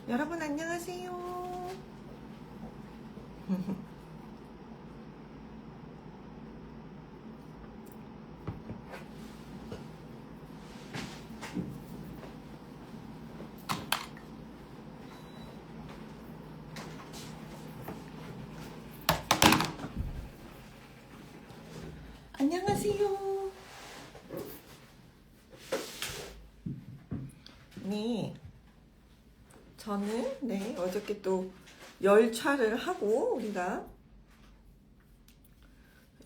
여러분 안녕하세요. 안녕하세요. 네, 저는 어저께 또 열차를 하고 우리가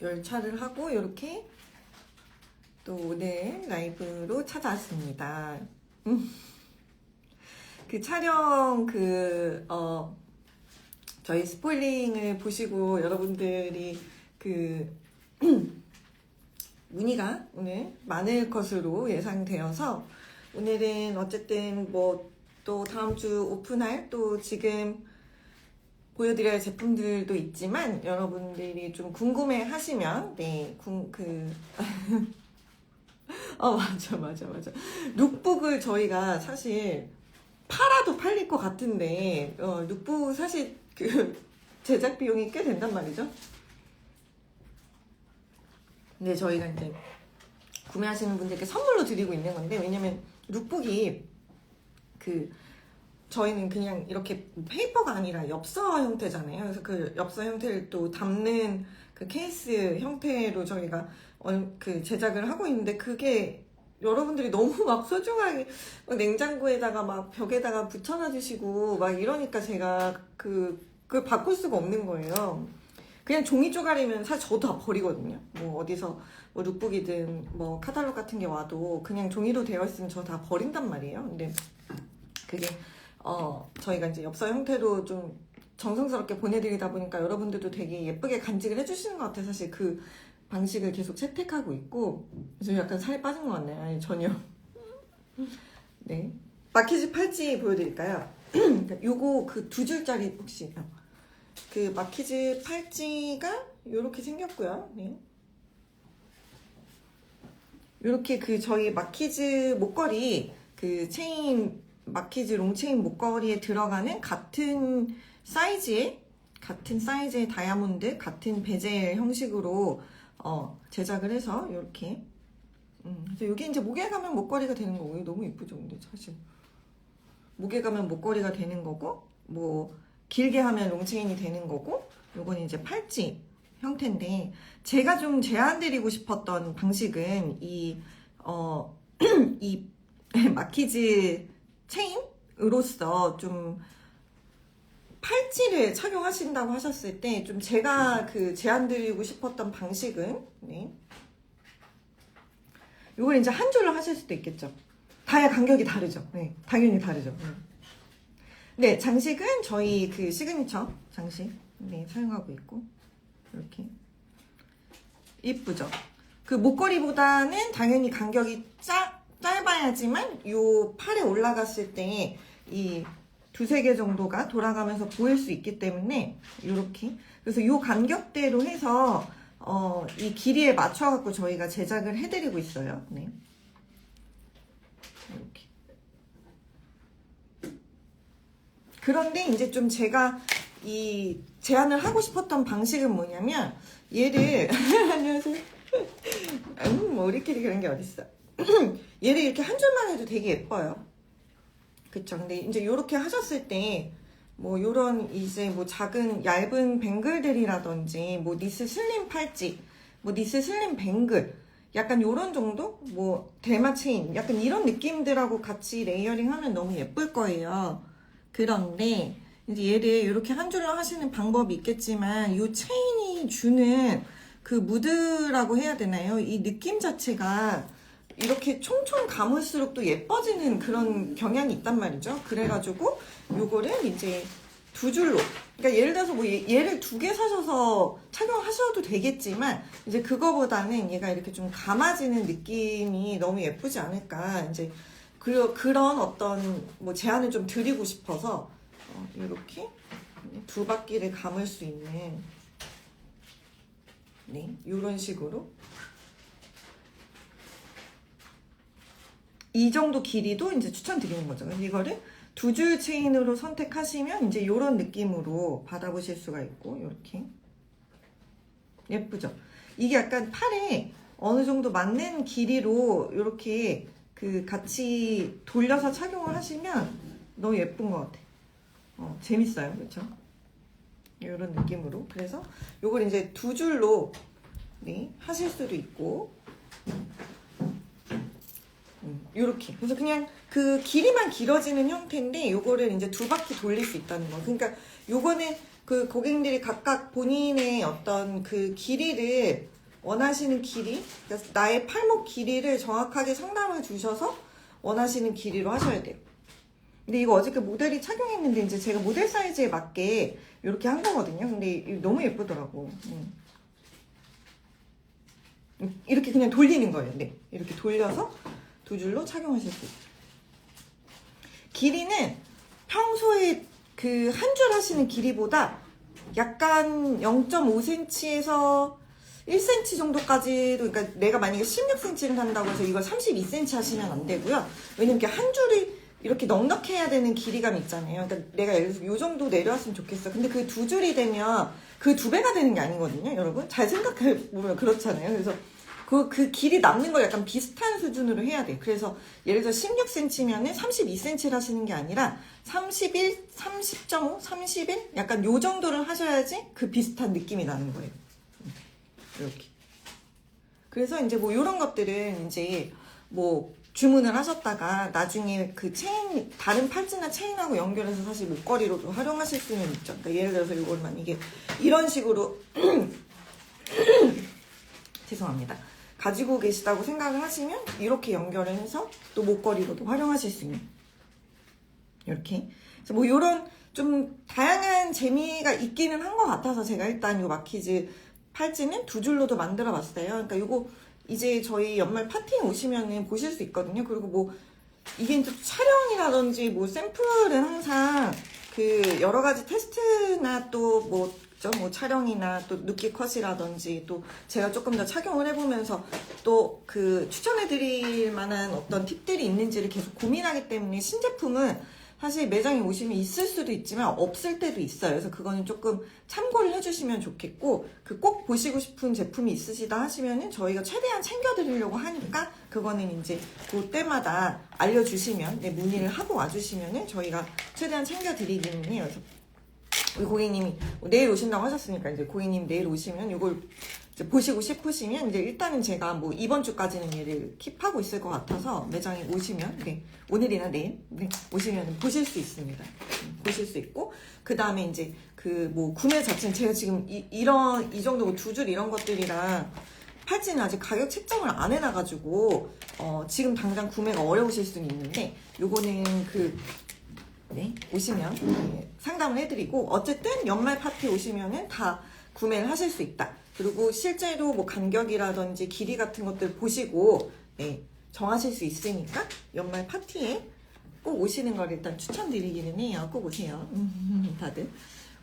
열차를 하고 이렇게 또 오늘 라이브로 찾아왔습니다. 그 촬영 저희 스포일링을 보시고 여러분들이 그 문의가 오늘 많을 것으로 예상되어서 오늘은 어쨌든 뭐 또 다음 주 오픈할 또 지금 보여드릴 제품들도 있지만 여러분들이 좀 궁금해 하시면 맞아. 룩북을 저희가 사실 팔아도 팔릴 것 같은데 룩북 사실 그 제작 비용이 꽤 된단 말이죠. 근데 저희가 이제 구매하시는 분들께 선물로 드리고 있는 건데, 왜냐면 룩북이 저희는 그냥 이렇게 페이퍼가 아니라 엽서 형태잖아요. 그래서 그 엽서 형태를 또 담는 그 케이스 형태로 저희가 제작을 하고 있는데, 그게 여러분들이 너무 막 소중하게 막 냉장고에다가 막 벽에다가 붙여놔 주시고 막 이러니까 제가 그걸 바꿀 수가 없는 거예요. 그냥 종이 쪼가리면 사실 저도 다 버리거든요. 뭐 어디서 뭐 룩북이든 뭐 카탈로그 같은 게 와도 그냥 종이로 되어 있으면 저 다 버린단 말이에요. 근데 그게 저희가 이제 엽서 형태로 좀 정성스럽게 보내드리다 보니까 여러분들도 되게 예쁘게 간직을 해주시는 것 같아요. 사실 그 방식을 계속 채택하고 있고, 그래서 약간 살이 빠진 것 같네요. 아니, 전혀. 네. 마키즈 팔찌 보여드릴까요? 요거 그 2줄짜리 혹시 그 마키즈 팔찌가 요렇게 생겼고요. 네. 요렇게 그 저희 마키즈 목걸이 그 체인 마키즈 롱체인 목걸이에 들어가는 같은 사이즈의 다이아몬드 같은 베젤 형식으로 제작을 해서 이렇게 그래서 이게 이제 목에 가면 목걸이가 되는 거고, 너무 예쁘죠. 근데 사실 목에 가면 목걸이가 되는 거고, 뭐 길게 하면 롱체인이 되는 거고, 요건 이제 팔찌 형태인데, 제가 좀 제안드리고 싶었던 방식은 이 마키즈 체인으로서 좀 팔찌를 착용하신다고 하셨을 때 좀 제가 제안드리고 싶었던 방식은 요걸 이제 한 줄로 하실 수도 있겠죠. 다야 간격이 다르죠. 네, 당연히 다르죠. 네, 장식은 저희 그 시그니처 장식 사용하고 있고, 이렇게 이쁘죠. 그 목걸이보다는 당연히 간격이 짧아야지만 요 팔에 올라갔을 때 이 2-3개 정도가 돌아가면서 보일 수 있기 때문에 이렇게, 그래서 요 간격대로 해서 이 길이에 맞춰 갖고 저희가 제작을 해드리고 있어요. 네. 이렇게. 그런데 이제 좀 제가 이 제안을 하고 싶었던 방식은 뭐냐면, 얘를 안녕하세요. 뭐 우리끼리 그런 게 어딨어. 얘를 이렇게 한 줄만 해도 되게 예뻐요. 그쵸. 근데 이제 이렇게 하셨을 때 뭐 요런 이제 뭐 작은 얇은 뱅글들이라든지 뭐 니스 슬림 팔찌, 뭐 니스 슬림 뱅글, 약간 요런 정도? 뭐 대마 체인, 약간 이런 느낌들하고 같이 레이어링 하면 너무 예쁠 거예요. 그런데 이제 얘를 이렇게 한 줄로 하시는 방법이 있겠지만, 요 체인이 주는 그 무드라고 해야 되나요? 이 느낌 자체가 이렇게 총총 감을수록 또 예뻐지는 그런 경향이 있단 말이죠. 그래가지고 요거를 이제 2줄로, 그러니까 예를 들어서 뭐 얘를 2개 사셔서 착용하셔도 되겠지만, 이제 그거보다는 얘가 이렇게 좀 감아지는 느낌이 너무 예쁘지 않을까, 이제 그런 어떤 뭐 제안을 좀 드리고 싶어서 이렇게 2바퀴를 감을 수 있는 이런 식으로 이 정도 길이도 이제 추천드리는 거죠. 이거를 두 줄 체인으로 선택하시면 이제 이런 느낌으로 받아보실 수가 있고, 이렇게 예쁘죠? 이게 약간 팔에 어느 정도 맞는 길이로 이렇게 그 같이 돌려서 착용을 하시면 너무 예쁜 것 같아. 재밌어요, 그렇죠? 이런 느낌으로. 그래서 요걸 이제 두 줄로 네, 하실 수도 있고, 요렇게. 그래서 그냥 그 길이만 길어지는 형태인데 요거를 이제 두 바퀴 돌릴 수 있다는 거. 그러니까 요거는 그 고객님들이 각각 본인의 어떤 그 길이를 원하시는 길이, 그러니까 나의 팔목 길이를 정확하게 상담을 주셔서 원하시는 길이로 하셔야 돼요. 근데 이거 어저께 모델이 착용했는데 이제 제가 모델 사이즈에 맞게 이렇게 한 거거든요. 근데 너무 예쁘더라고. 이렇게 그냥 돌리는 거예요. 네, 이렇게 돌려서 두 줄로 착용하실 수 있어요. 길이는 평소에 그 한 줄 하시는 길이보다 약간 0.5cm에서 1cm 정도까지도, 그러니까 내가 만약에 16cm를 한다고 해서 이걸 32cm 하시면 안 되고요. 왜냐면 이렇게 한 줄이 이렇게 넉넉해야 되는 길이감이 있잖아요. 그러니까 내가 예를 들어서 이 정도 내려왔으면 좋겠어. 근데 그 두 줄이 되면 그 두 배가 되는 게 아니거든요, 여러분. 잘 생각해보면 그렇잖아요. 그래서 그 길이 남는 걸 약간 비슷한 수준으로 해야 돼. 그래서 예를 들어 16cm면은 32cm를 하시는 게 아니라 31, 30.5, 31? 약간 요 정도를 하셔야지 그 비슷한 느낌이 나는 거예요. 이렇게. 그래서 이제 뭐 요런 것들은 이제 뭐 주문을 하셨다가 나중에 그 체인, 다른 팔찌나 체인하고 연결해서 사실 목걸이로도 활용하실 수는 있죠. 그러니까 예를 들어서 이걸 만약에 이런 식으로 죄송합니다. 가지고 계시다고 생각을 하시면 이렇게 연결을 해서 또 목걸이로도 활용하실 수 있는, 이렇게. 그래서 뭐 이런 좀 다양한 재미가 있기는 한 것 같아서 제가 일단 요 마키즈 팔찌는 두 줄로도 만들어 봤어요. 그러니까 요거 이제 저희 연말 파티에 오시면은 보실 수 있거든요. 그리고 뭐 이게 또 촬영이라든지 뭐 샘플은 항상 그 여러 가지 테스트나 또 뭐 촬영이나 또 눕기 컷이라든지 또 제가 조금 더 착용을 해보면서 또 그 추천해드릴 만한 어떤 팁들이 있는지를 계속 고민하기 때문에 신제품은 사실 매장에 오시면 있을 수도 있지만 없을 때도 있어요. 그래서 그거는 조금 참고를 해주시면 좋겠고, 그 꼭 보시고 싶은 제품이 있으시다 하시면은 저희가 최대한 챙겨드리려고 하니까 그거는 이제 그때마다 알려주시면, 네, 문의를 하고 와주시면은 저희가 최대한 챙겨드리기는 해요. 그래서 우리 고객님이 내일 오신다고 하셨으니까 이제 고객님 내일 오시면 이걸 이제 보시고 싶으시면 이제 일단은 제가 뭐 이번 주까지는 얘를 킵하고 있을 것 같아서 매장에 오시면, 네, 오늘이나 내일, 네, 오시면 보실 수 있습니다. 보실 수 있고, 그 다음에 이제 그 뭐 구매 자체는 제가 지금 이 정도 두 줄 이런 것들이랑 팔찌는 아직 가격 책정을 안 해놔가지고 지금 당장 구매가 어려우실 수는 있는데 요거는 네, 오시면 네, 상담을 해드리고, 어쨌든 연말 파티 오시면은 다 구매를 하실 수 있다. 그리고 실제로 뭐 간격이라든지 길이 같은 것들 보시고, 네, 정하실 수 있으니까 연말 파티에 꼭 오시는 걸 일단 추천드리기는 해요. 꼭 오세요. 다들.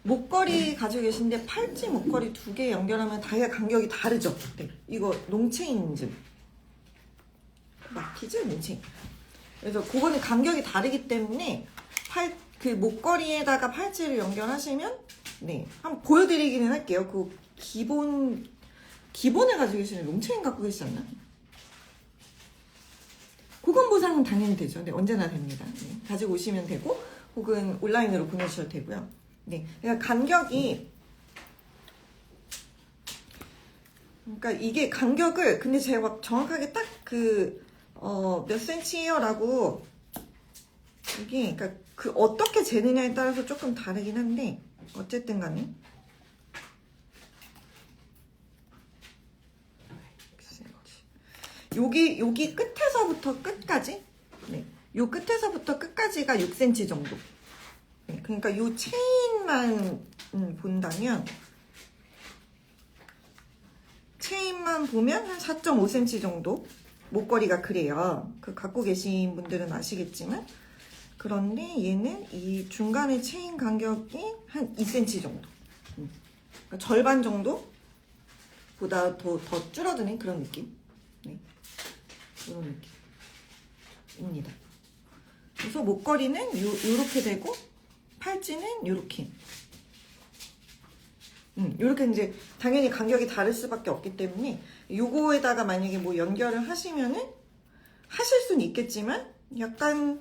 목걸이 가지고 계신데 팔찌 목걸이 두 개 연결하면 다이가 간격이 다르죠. 네, 이거 롱체인즈 마키즈 롱체인. 그래서 그거는 간격이 다르기 때문에 그 목걸이에다가 팔찌를 연결하시면, 네, 한번 보여드리기는 할게요. 그 기본을 가지고 계시는 롱체인 갖고 계시지 않나? 그건 보상은 당연히 되죠. 네, 언제나 됩니다. 네, 가지고 오시면 되고, 혹은 온라인으로 보내주셔도 되고요. 네, 그러니까 간격이, 그러니까 이게 간격을, 근데 제가 막 정확하게 딱 몇 센치예요라고, 이게, 그러니까 그 어떻게 재느냐에 따라서 조금 다르긴 한데, 어쨌든 간에. 여기 끝에서부터 끝까지, 네, 요 끝에서부터 끝까지가 6cm 정도. 네, 그러니까 요 체인만 본다면, 체인만 보면 한 4.5cm 정도 목걸이가 그래요. 그 갖고 계신 분들은 아시겠지만, 그런데 얘는 이 중간에 체인 간격이 한 2cm 정도. 그러니까 절반 정도보다 더 줄어드는 그런 느낌. 네, 이런 느낌입니다. 그래서 목걸이는 요렇게 되고 팔찌는 요렇게. 요렇게 이제 당연히 간격이 다를 수밖에 없기 때문에 요거에다가 만약에 뭐 연결을 하시면은 하실 수는 있겠지만 약간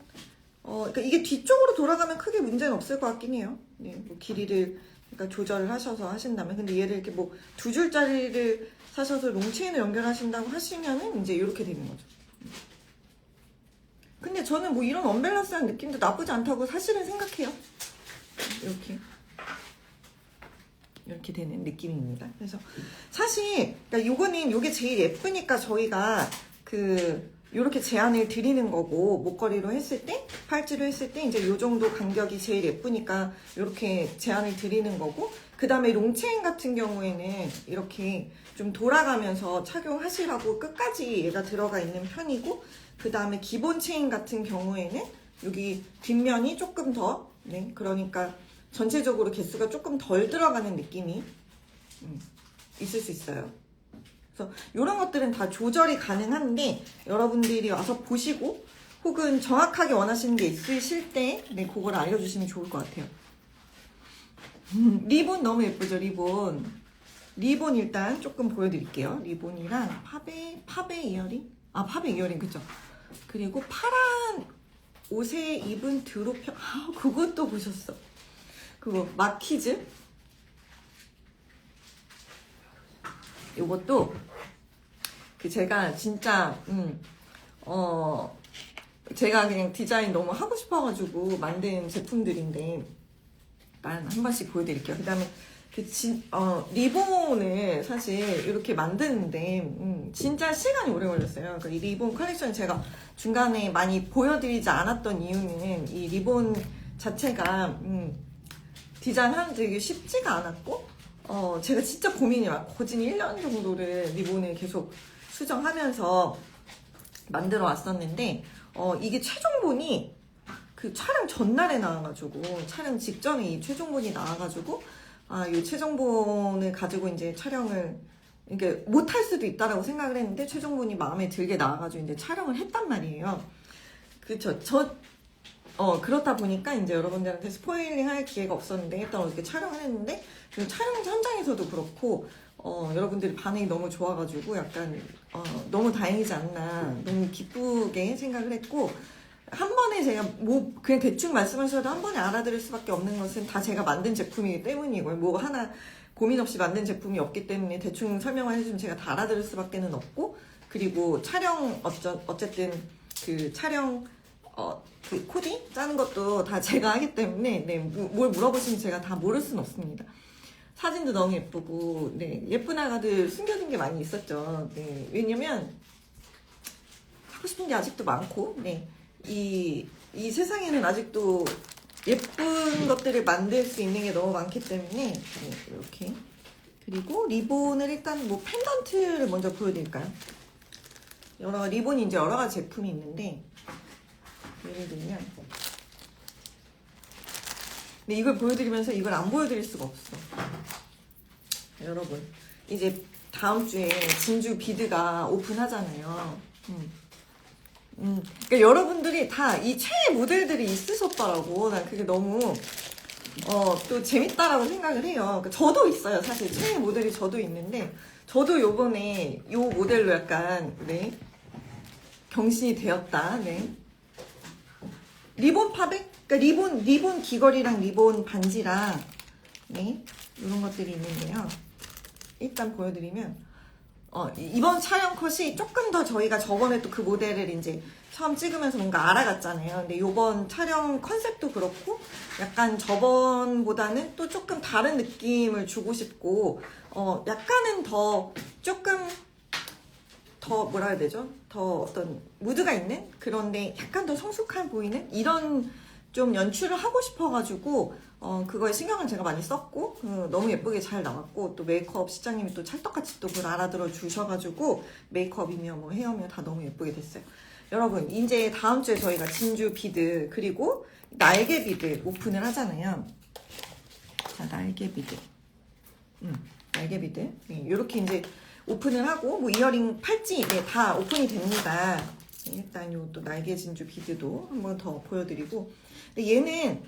그러니까 이게 뒤쪽으로 돌아가면 크게 문제는 없을 것 같긴 해요. 네, 뭐 길이를 그러니까 조절을 하셔서 하신다면. 근데 얘를 이렇게 뭐 2줄짜리를 사셔서 롱체인을 연결하신다고 하시면은 이제 이렇게 되는 거죠. 근데 저는 뭐 이런 언밸런스한 느낌도 나쁘지 않다고 사실은 생각해요. 이렇게 되는 느낌입니다. 그래서 사실 그러니까 요게 제일 예쁘니까 저희가 요렇게 제안을 드리는 거고, 목걸이로 했을 때, 팔찌로 했을 때 이제 요 정도 간격이 제일 예쁘니까 요렇게 제안을 드리는 거고, 그 다음에 롱체인 같은 경우에는 이렇게 좀 돌아가면서 착용하시라고 끝까지 얘가 들어가 있는 편이고, 그 다음에 기본 체인 같은 경우에는 여기 뒷면이 조금 더, 네, 그러니까 전체적으로 개수가 조금 덜 들어가는 느낌이 있을 수 있어요. 그래서 이런 것들은 다 조절이 가능한데 여러분들이 와서 보시고 혹은 정확하게 원하시는 게 있으실 때 네, 그걸 알려주시면 좋을 것 같아요. 리본 너무 예쁘죠? 리본 일단 조금 보여드릴게요. 리본이랑 팝의 이어링? 아, 팝의 이어링 그쵸? 그리고 파란 옷에 입은 드롭형, 그것도 보셨어. 그거 마키즈, 요것도 제가 진짜 제가 그냥 디자인 너무 하고 싶어가지고 만든 제품들인데 일단 한 번씩 보여드릴게요. 그 다음에 리본을 사실 이렇게 만드는데 진짜 시간이 오래 걸렸어요. 그러니까 이 리본 컬렉션 제가 중간에 많이 보여드리지 않았던 이유는 이 리본 자체가 디자인하는 게 쉽지가 않았고 제가 진짜 고민이 많고 거진 1년 정도를 리본을 계속 수정하면서 만들어 왔었는데 이게 최종본이 그 촬영 전날에 나와가지고 촬영 직전에 이 최종본이 나와가지고 이 최종본을 가지고 이제 촬영을 이게 못할 수도 있다라고 생각을 했는데 최종본이 마음에 들게 나와가지고 이제 촬영을 했단 말이에요. 그쵸. 그렇다 보니까 이제 여러분들한테 스포일링 할 기회가 없었는데 일단 이렇게 촬영을 했는데 촬영 현장에서도 그렇고 여러분들이 반응이 너무 좋아가지고 약간 너무 다행이지 않나, 너무 기쁘게 생각을 했고, 한 번에 제가 뭐 그냥 대충 말씀하셔도 한 번에 알아들을 수밖에 없는 것은 다 제가 만든 제품이기 때문이고요. 뭐 하나 고민 없이 만든 제품이 없기 때문에 대충 설명을 해주면 제가 다 알아들을 수밖에는 없고, 그리고 촬영 어쨌든 그 촬영 그 코디 짜는 것도 다 제가 하기 때문에 네, 뭘 물어보시면 제가 다 모를 수는 없습니다. 사진도 너무 예쁘고 네, 예쁜 아가들 숨겨진 게 많이 있었죠. 네, 왜냐면 하고 싶은 게 아직도 많고 네, 이 세상에는 아직도 예쁜 것들을 만들 수 있는 게 너무 많기 때문에 네, 이렇게. 그리고 리본을 일단 뭐 펜던트를 먼저 보여드릴까요? 리본이 이제 여러 가지 제품이 있는데 예를 들면 근데 이걸 보여드리면서 이걸 안 보여드릴 수가 없어. 여러분 이제 다음 주에 진주 비드가 오픈하잖아요. 그러니까 여러분들이 다 이 최애 모델들이 있으셨더라고. 난 그게 너무 또 재밌다라고 생각을 해요. 그러니까 저도 있어요. 사실 최애 모델이 저도 있는데 저도 요번에 요 모델로 약간 네 경신이 되었다. 네. 리본 팝에 그러니까 리본 귀걸이랑 리본 반지랑 네 이런 것들이 있는데요. 일단 보여드리면 이번 촬영 컷이 조금 더 저희가 저번에 또 그 모델을 이제 처음 찍으면서 뭔가 알아갔잖아요. 근데 이번 촬영 컨셉도 그렇고 약간 저번보다는 또 조금 다른 느낌을 주고 싶고 약간은 조금 더 뭐라 해야 되죠? 더 어떤 무드가 있는 그런데 약간 더 성숙해 보이는 이런 좀 연출을 하고 싶어가지고 그거에 신경을 제가 많이 썼고 너무 예쁘게 잘 나왔고 또 메이크업 시장님이 또 찰떡같이 또 그걸 알아들어 주셔가지고 메이크업이며 뭐 헤어며 다 너무 예쁘게 됐어요. 여러분 이제 다음 주에 저희가 진주 비드 그리고 날개 비드 오픈을 하잖아요. 자 날개 비드 날개 비드 네, 이렇게 이제 오픈을 하고 뭐 이어링 팔찌 네, 다 오픈이 됩니다. 일단 요 또 날개 진주 비드도 한번 더 보여드리고, 근데 얘는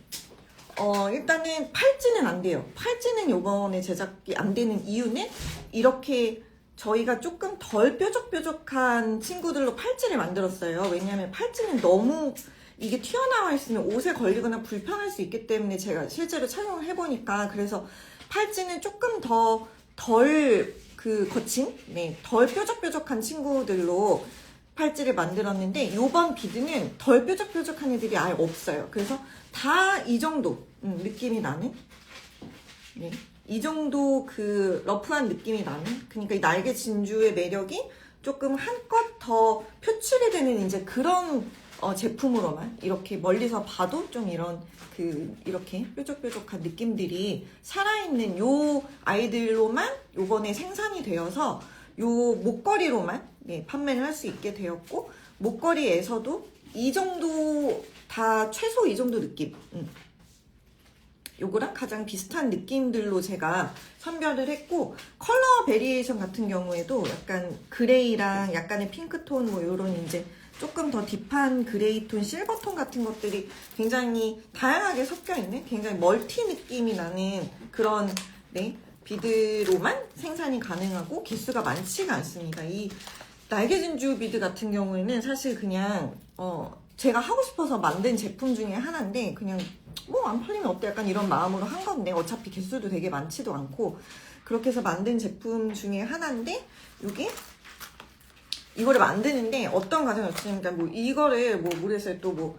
일단은 팔찌는 안 돼요. 팔찌는 요번에 제작이 안 되는 이유는 이렇게 저희가 조금 덜 뾰족뾰족한 친구들로 팔찌를 만들었어요. 왜냐하면 팔찌는 너무 이게 튀어나와 있으면 옷에 걸리거나 불편할 수 있기 때문에 제가 실제로 착용을 해보니까, 그래서 팔찌는 조금 더 덜 거친, 네, 덜 뾰족뾰족한 친구들로 팔찌를 만들었는데, 요번 비드는 덜 뾰족뾰족한 애들이 아예 없어요. 그래서 다 이 정도 느낌이 나는, 네, 이 정도 러프한 느낌이 나는, 그러니까 이 날개 진주의 매력이 조금 한껏 더 표출이 되는 이제 그런 제품으로만, 이렇게 멀리서 봐도 좀 이런 이렇게 뾰족뾰족한 느낌들이 살아있는 요 아이들로만 요번에 생산이 되어서 요 목걸이로만, 네, 판매를 할 수 있게 되었고, 목걸이에서도 이 정도, 다 최소 이 정도 느낌, 요거랑 가장 비슷한 느낌들로 제가 선별을 했고, 컬러 베리에이션 같은 경우에도 약간 그레이랑 약간의 핑크톤, 뭐 요런 이제 조금 더 딥한 그레이톤, 실버톤 같은 것들이 굉장히 다양하게 섞여 있는 굉장히 멀티 느낌이 나는 그런, 네, 비드로만 생산이 가능하고 개수가 많지가 않습니다. 이 날개 진주 비드 같은 경우에는 사실 그냥 제가 하고 싶어서 만든 제품 중에 하나인데, 그냥 뭐 안 팔리면 어때 약간 이런 마음으로 한 건데, 어차피 개수도 되게 많지도 않고 그렇게 해서 만든 제품 중에 하나인데, 이거를 만드는데 어떤 과정이 없으니까, 뭐 이거를 뭐 모르겠어요. 또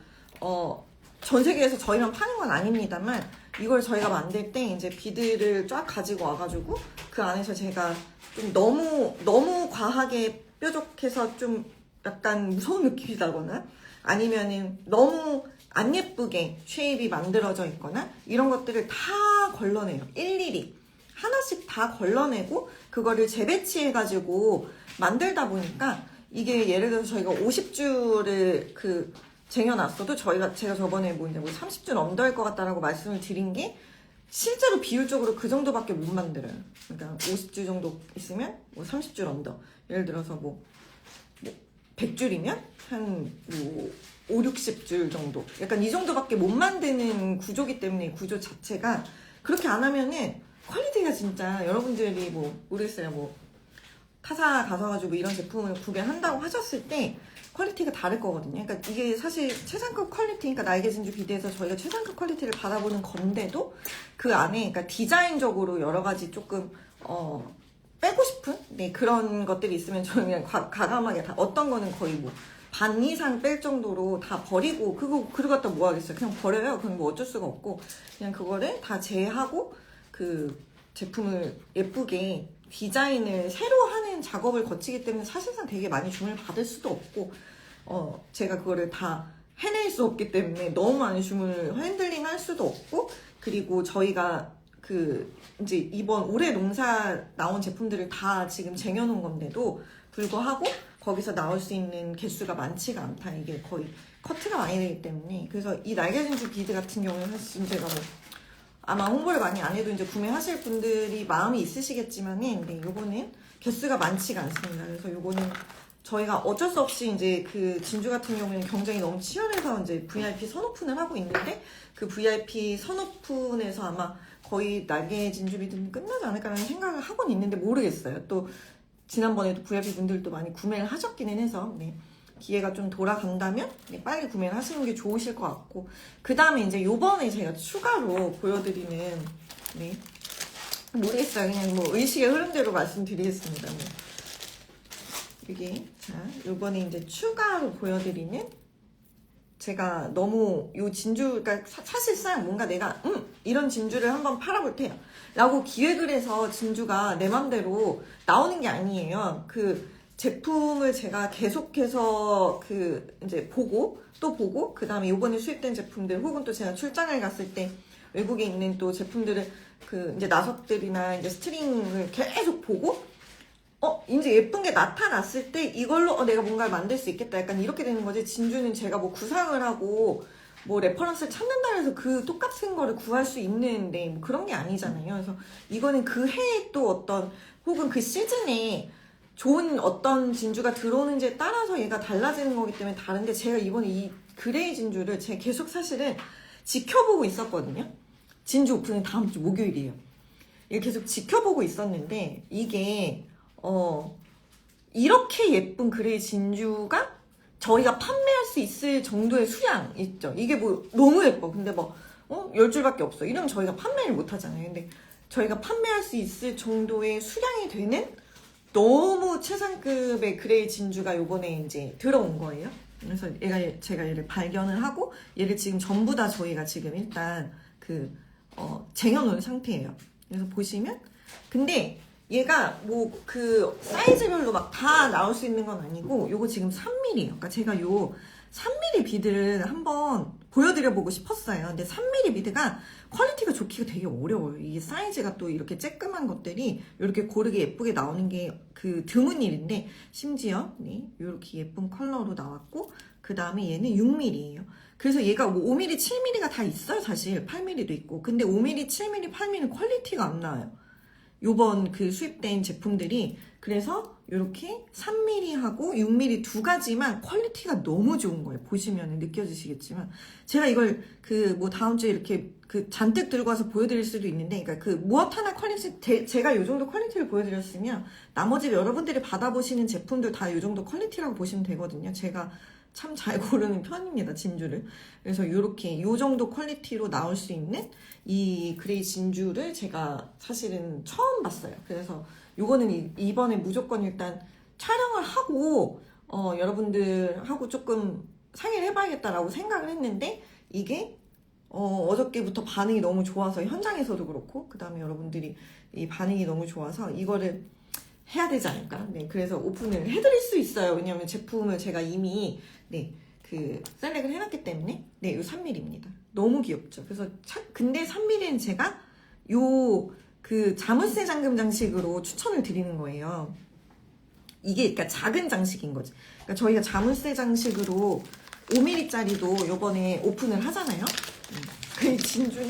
전 세계에서 저희만 파는 건 아닙니다만, 이걸 저희가 만들 때 이제 비드를 쫙 가지고 와가지고 그 안에서 제가 좀 너무 과하게 뾰족해서 좀 약간 무서운 느낌이 나거나, 아니면은 너무 안 예쁘게 쉐입이 만들어져 있거나, 이런 것들을 다 걸러내요. 일일이 하나씩 다 걸러내고 그거를 재배치해가지고 만들다 보니까, 이게 예를 들어서 저희가 50줄을 쟁여놨어도 제가 저번에 뭐 30줄 넘어갈 것 같다라고 말씀을 드린 게, 실제로 비율적으로 그 정도밖에 못 만들어요. 그러니까 50줄 정도 있으면 뭐 30줄 언더, 예를 들어서 뭐 100줄이면 한 뭐 5, 60줄 정도, 약간 이 정도밖에 못 만드는 구조기 때문에, 구조 자체가 그렇게 안 하면은 퀄리티가 진짜, 여러분들이 뭐 모르겠어요, 뭐 타사 가셔가지고 이런 제품을 구매한다고 하셨을 때 퀄리티가 다를 거거든요. 그러니까 이게 사실 최상급 퀄리티, 그러니까 날개 진주 비드에서 저희가 최상급 퀄리티를 받아보는 건데도, 그 안에 그러니까 디자인적으로 여러 가지 조금 빼고 싶은, 네, 그런 것들이 있으면 저는 그냥 과감하게 다, 어떤 거는 거의 뭐 반 이상 뺄 정도로 다 버리고, 그거 갖다 뭐 하겠어요. 그냥 버려요. 그건 뭐 어쩔 수가 없고, 그냥 그거를 다 제하고 제품을 예쁘게 디자인을 새로 하는 작업을 거치기 때문에 사실상 되게 많이 주문을 받을 수도 없고, 제가 그거를 다 해낼 수 없기 때문에 너무 많이 주문을 핸들링 할 수도 없고, 그리고 저희가 이제 이번 올해 농사 나온 제품들을 다 지금 쟁여놓은 건데도 불구하고 거기서 나올 수 있는 개수가 많지가 않다. 이게 거의 커트가 많이 되기 때문에. 그래서 이 날개 진주 비드 같은 경우는 사실 제가 뭐 아마 홍보를 많이 안 해도 이제 구매하실 분들이 마음이 있으시겠지만은, 네, 요거는 개수가 많지가 않습니다. 그래서 요거는 저희가 어쩔 수 없이 이제 진주 같은 경우에는 경쟁이 너무 치열해서 이제 VIP 선오픈을 하고 있는데, 그 VIP 선오픈에서 아마 거의 날개 진주 비드는 끝나지 않을까라는 생각을 하고는 있는데, 모르겠어요. 또 지난번에도 VIP 분들도 많이 구매를 하셨기는 해서, 네, 기회가 좀 돌아간다면, 네, 빨리 구매를 하시는 게 좋으실 것 같고, 그 다음에 이제 요번에 제가 추가로 보여드리는, 네, 모르겠어요. 그냥 뭐 의식의 흐름대로 말씀드리겠습니다. 네. 이게, 자, 요번에 이제 추가로 보여드리는, 제가 너무 요 진주, 그러니까 사실상 뭔가 내가 이런 진주를 한번 팔아볼 테요 라고 기획을 해서 진주가 내 맘대로 나오는 게 아니에요. 제품을 제가 계속해서 이제 보고 또 보고, 그 다음에 요번에 수입된 제품들, 혹은 또 제가 출장을 갔을 때 외국에 있는 또 제품들을 이제 나석들이나 이제 스트링을 계속 보고, 이제 예쁜 게 나타났을 때 이걸로 내가 뭔가를 만들 수 있겠다, 약간 이렇게 되는 거지. 진주는 제가 뭐 구상을 하고 뭐 레퍼런스를 찾는다 해서 똑같은 거를 구할 수 있는데, 뭐 그런 게 아니잖아요. 그래서 이거는 그 해에 또 어떤, 혹은 그 시즌에 좋은 어떤 진주가 들어오는지에 따라서 얘가 달라지는 거기 때문에 다른데, 제가 이번에 이 그레이 진주를 제가 계속 사실은 지켜보고 있었거든요. 진주 오픈은 다음 주 목요일이에요. 이거 계속 지켜보고 있었는데, 이게 이렇게 예쁜 그레이 진주가 저희가 판매할 수 있을 정도의 수량 있죠. 이게 뭐 너무 예뻐. 근데 뭐 10줄밖에 없어. 이러면 저희가 판매를 못 하잖아요. 근데 저희가 판매할 수 있을 정도의 수량이 되는 너무 최상급의 그레이 진주가 요번에 이제 들어온 거예요. 그래서 제가 얘를 발견을 하고, 얘를 지금 전부 다 저희가 지금 일단 쟁여놓은 상태예요. 그래서 보시면, 근데 얘가 뭐 그 사이즈별로 막 다 나올 수 있는 건 아니고, 요거 지금 3mm예요. 그러니까 제가 요 3mm 비드를 한번 보여드려보고 싶었어요. 근데 3mm 비드가 퀄리티가 좋기가 되게 어려워요. 이게 사이즈가 또 이렇게 쬐끄만 것들이 이렇게 고르게 예쁘게 나오는 게 드문 일인데, 심지어 이렇게 예쁜 컬러로 나왔고, 그 다음에 얘는 6mm예요. 그래서 얘가 뭐 5mm, 7mm가 다 있어요. 사실 8mm도 있고. 근데 5mm, 7mm, 8mm는 퀄리티가 안 나와요. 요번 수입된 제품들이. 그래서 이렇게 3mm하고 6mm 두 가지만 퀄리티가 너무 좋은 거예요. 보시면 느껴지시겠지만, 제가 이걸 뭐 다음 주에 이렇게 잔뜩 들고 와서 보여드릴 수도 있는데, 그러니까 무엇 하나 퀄리티, 제가 요 정도 퀄리티를 보여드렸으면 나머지 여러분들이 받아보시는 제품들 다 요 정도 퀄리티라고 보시면 되거든요. 제가 참 잘 고르는 편입니다, 진주를. 그래서 요렇게 요 정도 퀄리티로 나올 수 있는 이 그레이 진주를 제가 사실은 처음 봤어요. 그래서 요거는 이번에 무조건 일단 촬영을 하고 여러분들하고 조금 상의를 해봐야겠다라고 생각을 했는데, 이게 어저께부터 반응이 너무 좋아서, 현장에서도 그렇고 그 다음에 여러분들이 이 반응이 너무 좋아서 이거를 해야 되지 않을까. 네, 그래서 오픈을 해드릴 수 있어요. 왜냐하면 제품을 제가 이미 셀렉을 해놨기 때문에. 네, 요 3mm입니다. 너무 귀엽죠. 그래서 근데 3mm는 제가 자물쇠 잠금 장식으로 추천을 드리는 거예요. 이게 그러니까 작은 장식인 거지. 그러니까 저희가 자물쇠 장식으로 5mm짜리도 요번에 오픈을 하잖아요. 그 진주는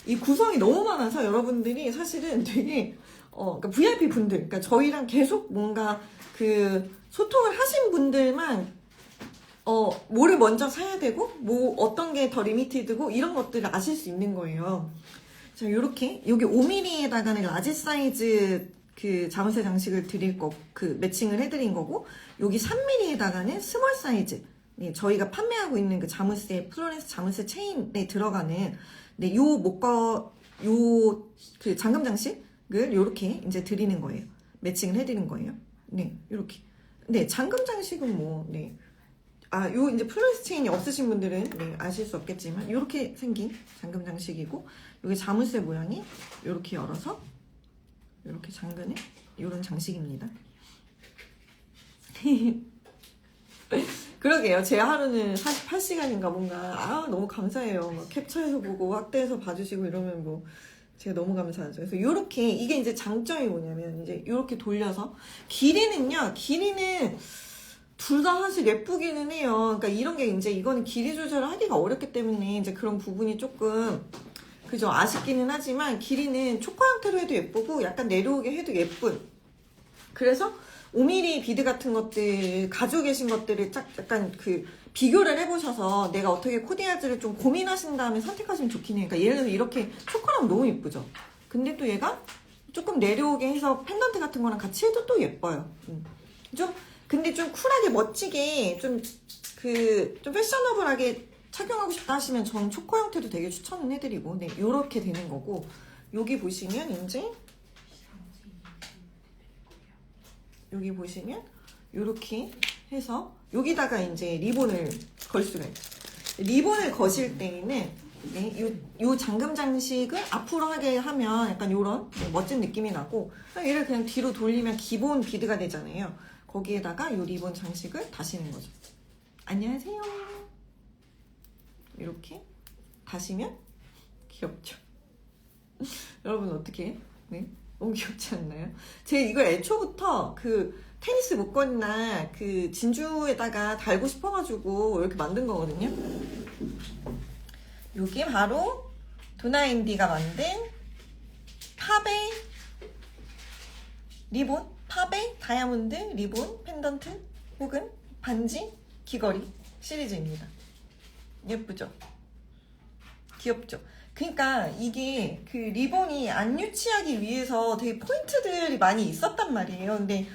이 구성이 너무 많아서 여러분들이 사실은 되게 그러니까 VIP 분들, 그러니까 저희랑 계속 뭔가 소통을 하신 분들만 뭐를 먼저 사야 되고, 뭐 어떤 게 더 리미티드고 이런 것들을 아실 수 있는 거예요. 자, 요렇게 여기 5mm에다가는 라지 사이즈 자물쇠 장식을 드릴 거, 매칭을 해드린 거고, 여기 3mm에다가는 스몰 사이즈, 네, 저희가 판매하고 있는 자물쇠, 플로렌스 자물쇠 체인에 들어가는, 네, 잠금 장식을 요렇게 이제 드리는 거예요. 매칭을 해드리는 거예요. 네, 요렇게. 네, 잠금 장식은 네. 요 이제 플로렌스 체인이 없으신 분들은 아실 수 없겠지만, 요렇게 생긴 잠금 장식이고, 여기 자물쇠 모양이 요렇게 열어서 요렇게 잠그는 요런 장식입니다. 그러게요. 제 하루는 48시간인가 뭔가 너무 감사해요. 막 캡처해서 보고 확대해서 봐주시고 이러면 제가 너무 감사하죠. 그래서 요렇게, 이게 이제 장점이 뭐냐면, 이제 요렇게 돌려서 길이는 둘 다 사실 예쁘기는 해요. 그러니까 이런 게 이제 이거는 길이 조절을 하기가 어렵기 때문에 이제 그런 부분이 조금 아쉽기는 하지만, 길이는 초코 형태로 해도 예쁘고 약간 내려오게 해도 예쁜. 그래서 5mm 비드 같은 것들 가지고 계신 것들을 약간 비교를 해보셔서 내가 어떻게 코디할지를 좀 고민하신 다음에 선택하시면 좋긴 해요. 그러니까 예를 들어서 이렇게 초코랑 너무 예쁘죠. 근데 또 얘가 조금 내려오게 해서 펜던트 같은 거랑 같이 해도 또 예뻐요. 근데 좀 쿨하게 멋지게 좀 패셔너블하게 착용하고 싶다 하시면 전 초코 형태도 되게 추천을 해드리고, 네, 요렇게 되는 거고, 여기 보시면 이제 여기 보시면 요렇게 해서 여기다가 이제 리본을 걸 수가 있어요. 리본을 거실 때에는 요 잠금 장식을 앞으로 하게 하면 약간 요런 멋진 느낌이 나고, 얘를 그냥 뒤로 돌리면 기본 비드가 되잖아요. 거기에다가 요 리본 장식을 다시는 거죠. 안녕하세요. 이렇게 다시면 귀엽죠? 여러분 어떻게? 네? 너무 귀엽지 않나요? 제가 이걸 애초부터 테니스 목걸이나 진주에다가 달고 싶어가지고 이렇게 만든 거거든요. 이게 바로 도나인디가 만든 팝의 리본 팝의 다이아몬드 리본 펜던트 혹은 반지 귀걸이 시리즈입니다. 예쁘죠? 귀엽죠? 그러니까 이게 그 리본이 안 유치하기 위해서 되게 포인트들이 많이 있었단 말이에요. 근데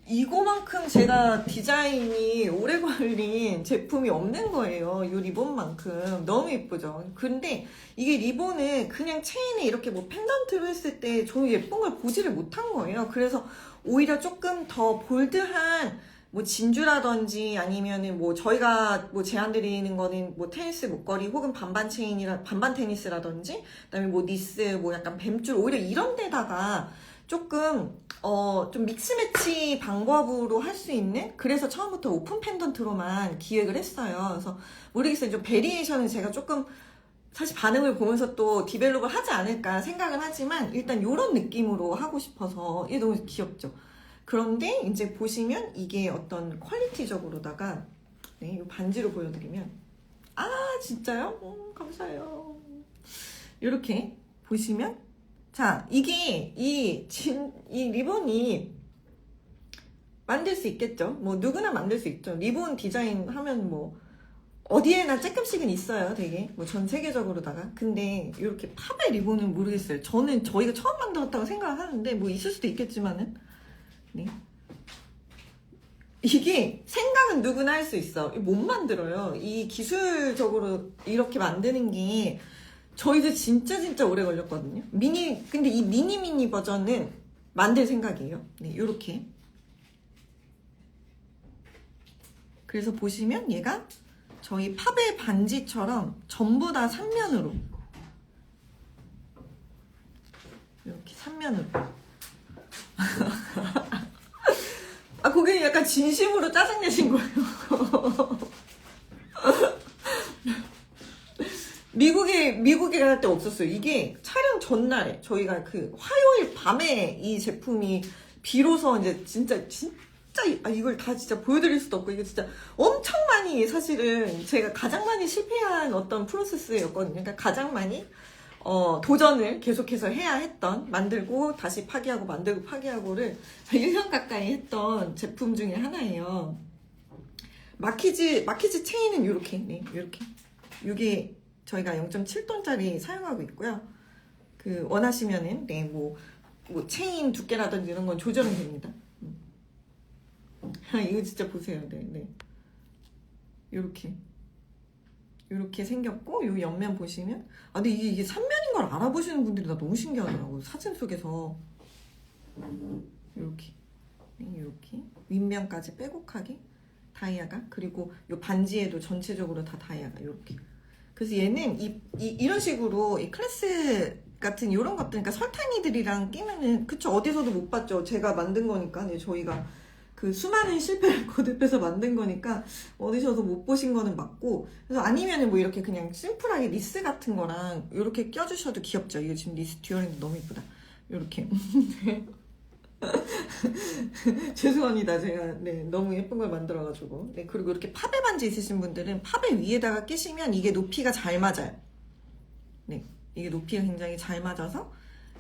이거만큼 제가 디자인이 오래 걸린 제품이 없는 거예요. 이 리본만큼. 너무 예쁘죠? 근데 이게 리본을 그냥 체인에 이렇게 뭐 펜던트로 했을 때 저 예쁜 걸 보지를 못한 거예요. 그래서 오히려 조금 더 볼드한 뭐 진주라든지 아니면은 뭐 저희가 뭐 제안드리는 거는 뭐 테니스 목걸이 혹은 반반 체인이라 반반 테니스라든지 그다음에 뭐 니스 뭐 약간 뱀줄 오히려 이런 데다가 조금 좀 믹스매치 방법으로 할 수 있는 그래서 처음부터 오픈 펜던트로만 기획을 했어요. 그래서 모르겠어요. 좀 베리에이션은 제가 조금 사실 반응을 보면서 또 디벨롭을 하지 않을까 생각은 하지만 일단 이런 느낌으로 하고 싶어서 이게 너무 귀엽죠. 그런데 이제 보시면 이게 어떤 퀄리티적으로다가 네, 이 반지로 보여드리면 아 진짜요? 감사해요. 이렇게 보시면 자 이게 이 리본이 만들 수 있겠죠. 뭐 누구나 만들 수 있죠. 리본 디자인 하면 뭐 어디에나 조금씩은 있어요. 되게 뭐 전 세계적으로다가. 근데 이렇게 팝의 리본은 모르겠어요. 저는 저희가 처음 만들었다고 생각을 하는데 뭐 있을 수도 있겠지만은 네. 이게 생각은 누구나 할 수 있어. 못 만들어요. 이 기술적으로 이렇게 만드는 게 저희도 진짜 오래 걸렸거든요. 근데 이 미니 버전은 만들 생각이에요. 네, 요렇게. 그래서 보시면 얘가 저희 팝의 반지처럼 전부 다 3면으로 이렇게 3면으로 아 고객님 약간 진심으로 짜증내신 거예요. 미국에 갈 때 없었어요. 이게 촬영 전날에 저희가 그 화요일 밤에 이 제품이 비로소 이제 진짜 이걸 다 진짜 보여드릴 수도 없고 이게 진짜 엄청 많이 사실은 제가 가장 많이 실패한 어떤 프로세스였거든요. 그러니까 가장 많이 도전을 계속해서 해야 했던 만들고 다시 파기하고 만들고 파기하고를 1년 가까이 했던 제품 중에 하나예요. 마키즈 체인은 이렇게 네, 이렇게 이게 저희가 0.7톤짜리 사용하고 있고요. 그 원하시면은 네, 뭐 체인 두께라든지 이런 건 조절은 됩니다. 이거 진짜 보세요. 네. 요렇게 생겼고 요 옆면 보시면 근데 이게 3면인 걸 알아보시는 분들이 나 너무 신기하더라고요. 사진 속에서 요렇게 윗면까지 빼곡하게 다이아가 그리고 요 반지에도 전체적으로 다 다이아가 요렇게. 그래서 얘는 이런 식으로 이 클래스 같은 이런 것들 그러니까 설탕이들이랑 끼면은 그쵸 어디서도 못 봤죠. 제가 만든 거니까 네, 저희가 그 수많은 실패를 거듭해서 만든 거니까 어디서도 못 보신 거는 맞고 그래서 아니면은 뭐 이렇게 그냥 심플하게 리스 같은 거랑 이렇게 껴주셔도 귀엽죠. 이거 지금 리스 듀얼링도 너무 이쁘다. 이렇게 죄송합니다. 제가 네 너무 예쁜 걸 만들어가지고 네 그리고 이렇게 팝의 반지 있으신 분들은 팝의 위에다가 끼시면 이게 높이가 잘 맞아요. 네 이게 높이가 굉장히 잘 맞아서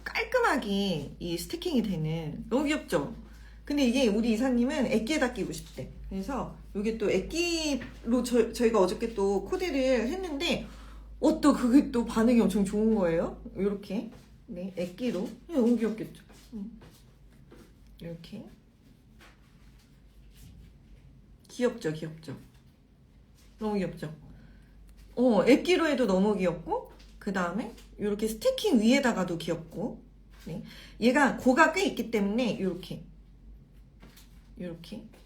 깔끔하게 이 스티킹이 되는 너무 귀엽죠. 근데 이게 우리 이사님은 액기에다 끼고 싶대. 그래서 이게 또 액기로 저희가 어저께 또 코디를 했는데 또 그게 또 반응이 엄청 좋은 거예요. 이렇게 네 액기로 너무 귀엽겠죠. 이렇게 귀엽죠. 너무 귀엽죠. 액기로 해도 너무 귀엽고 그 다음에 이렇게 스티킹 위에다가도 귀엽고 네. 얘가 고가 꽤 있기 때문에 이렇게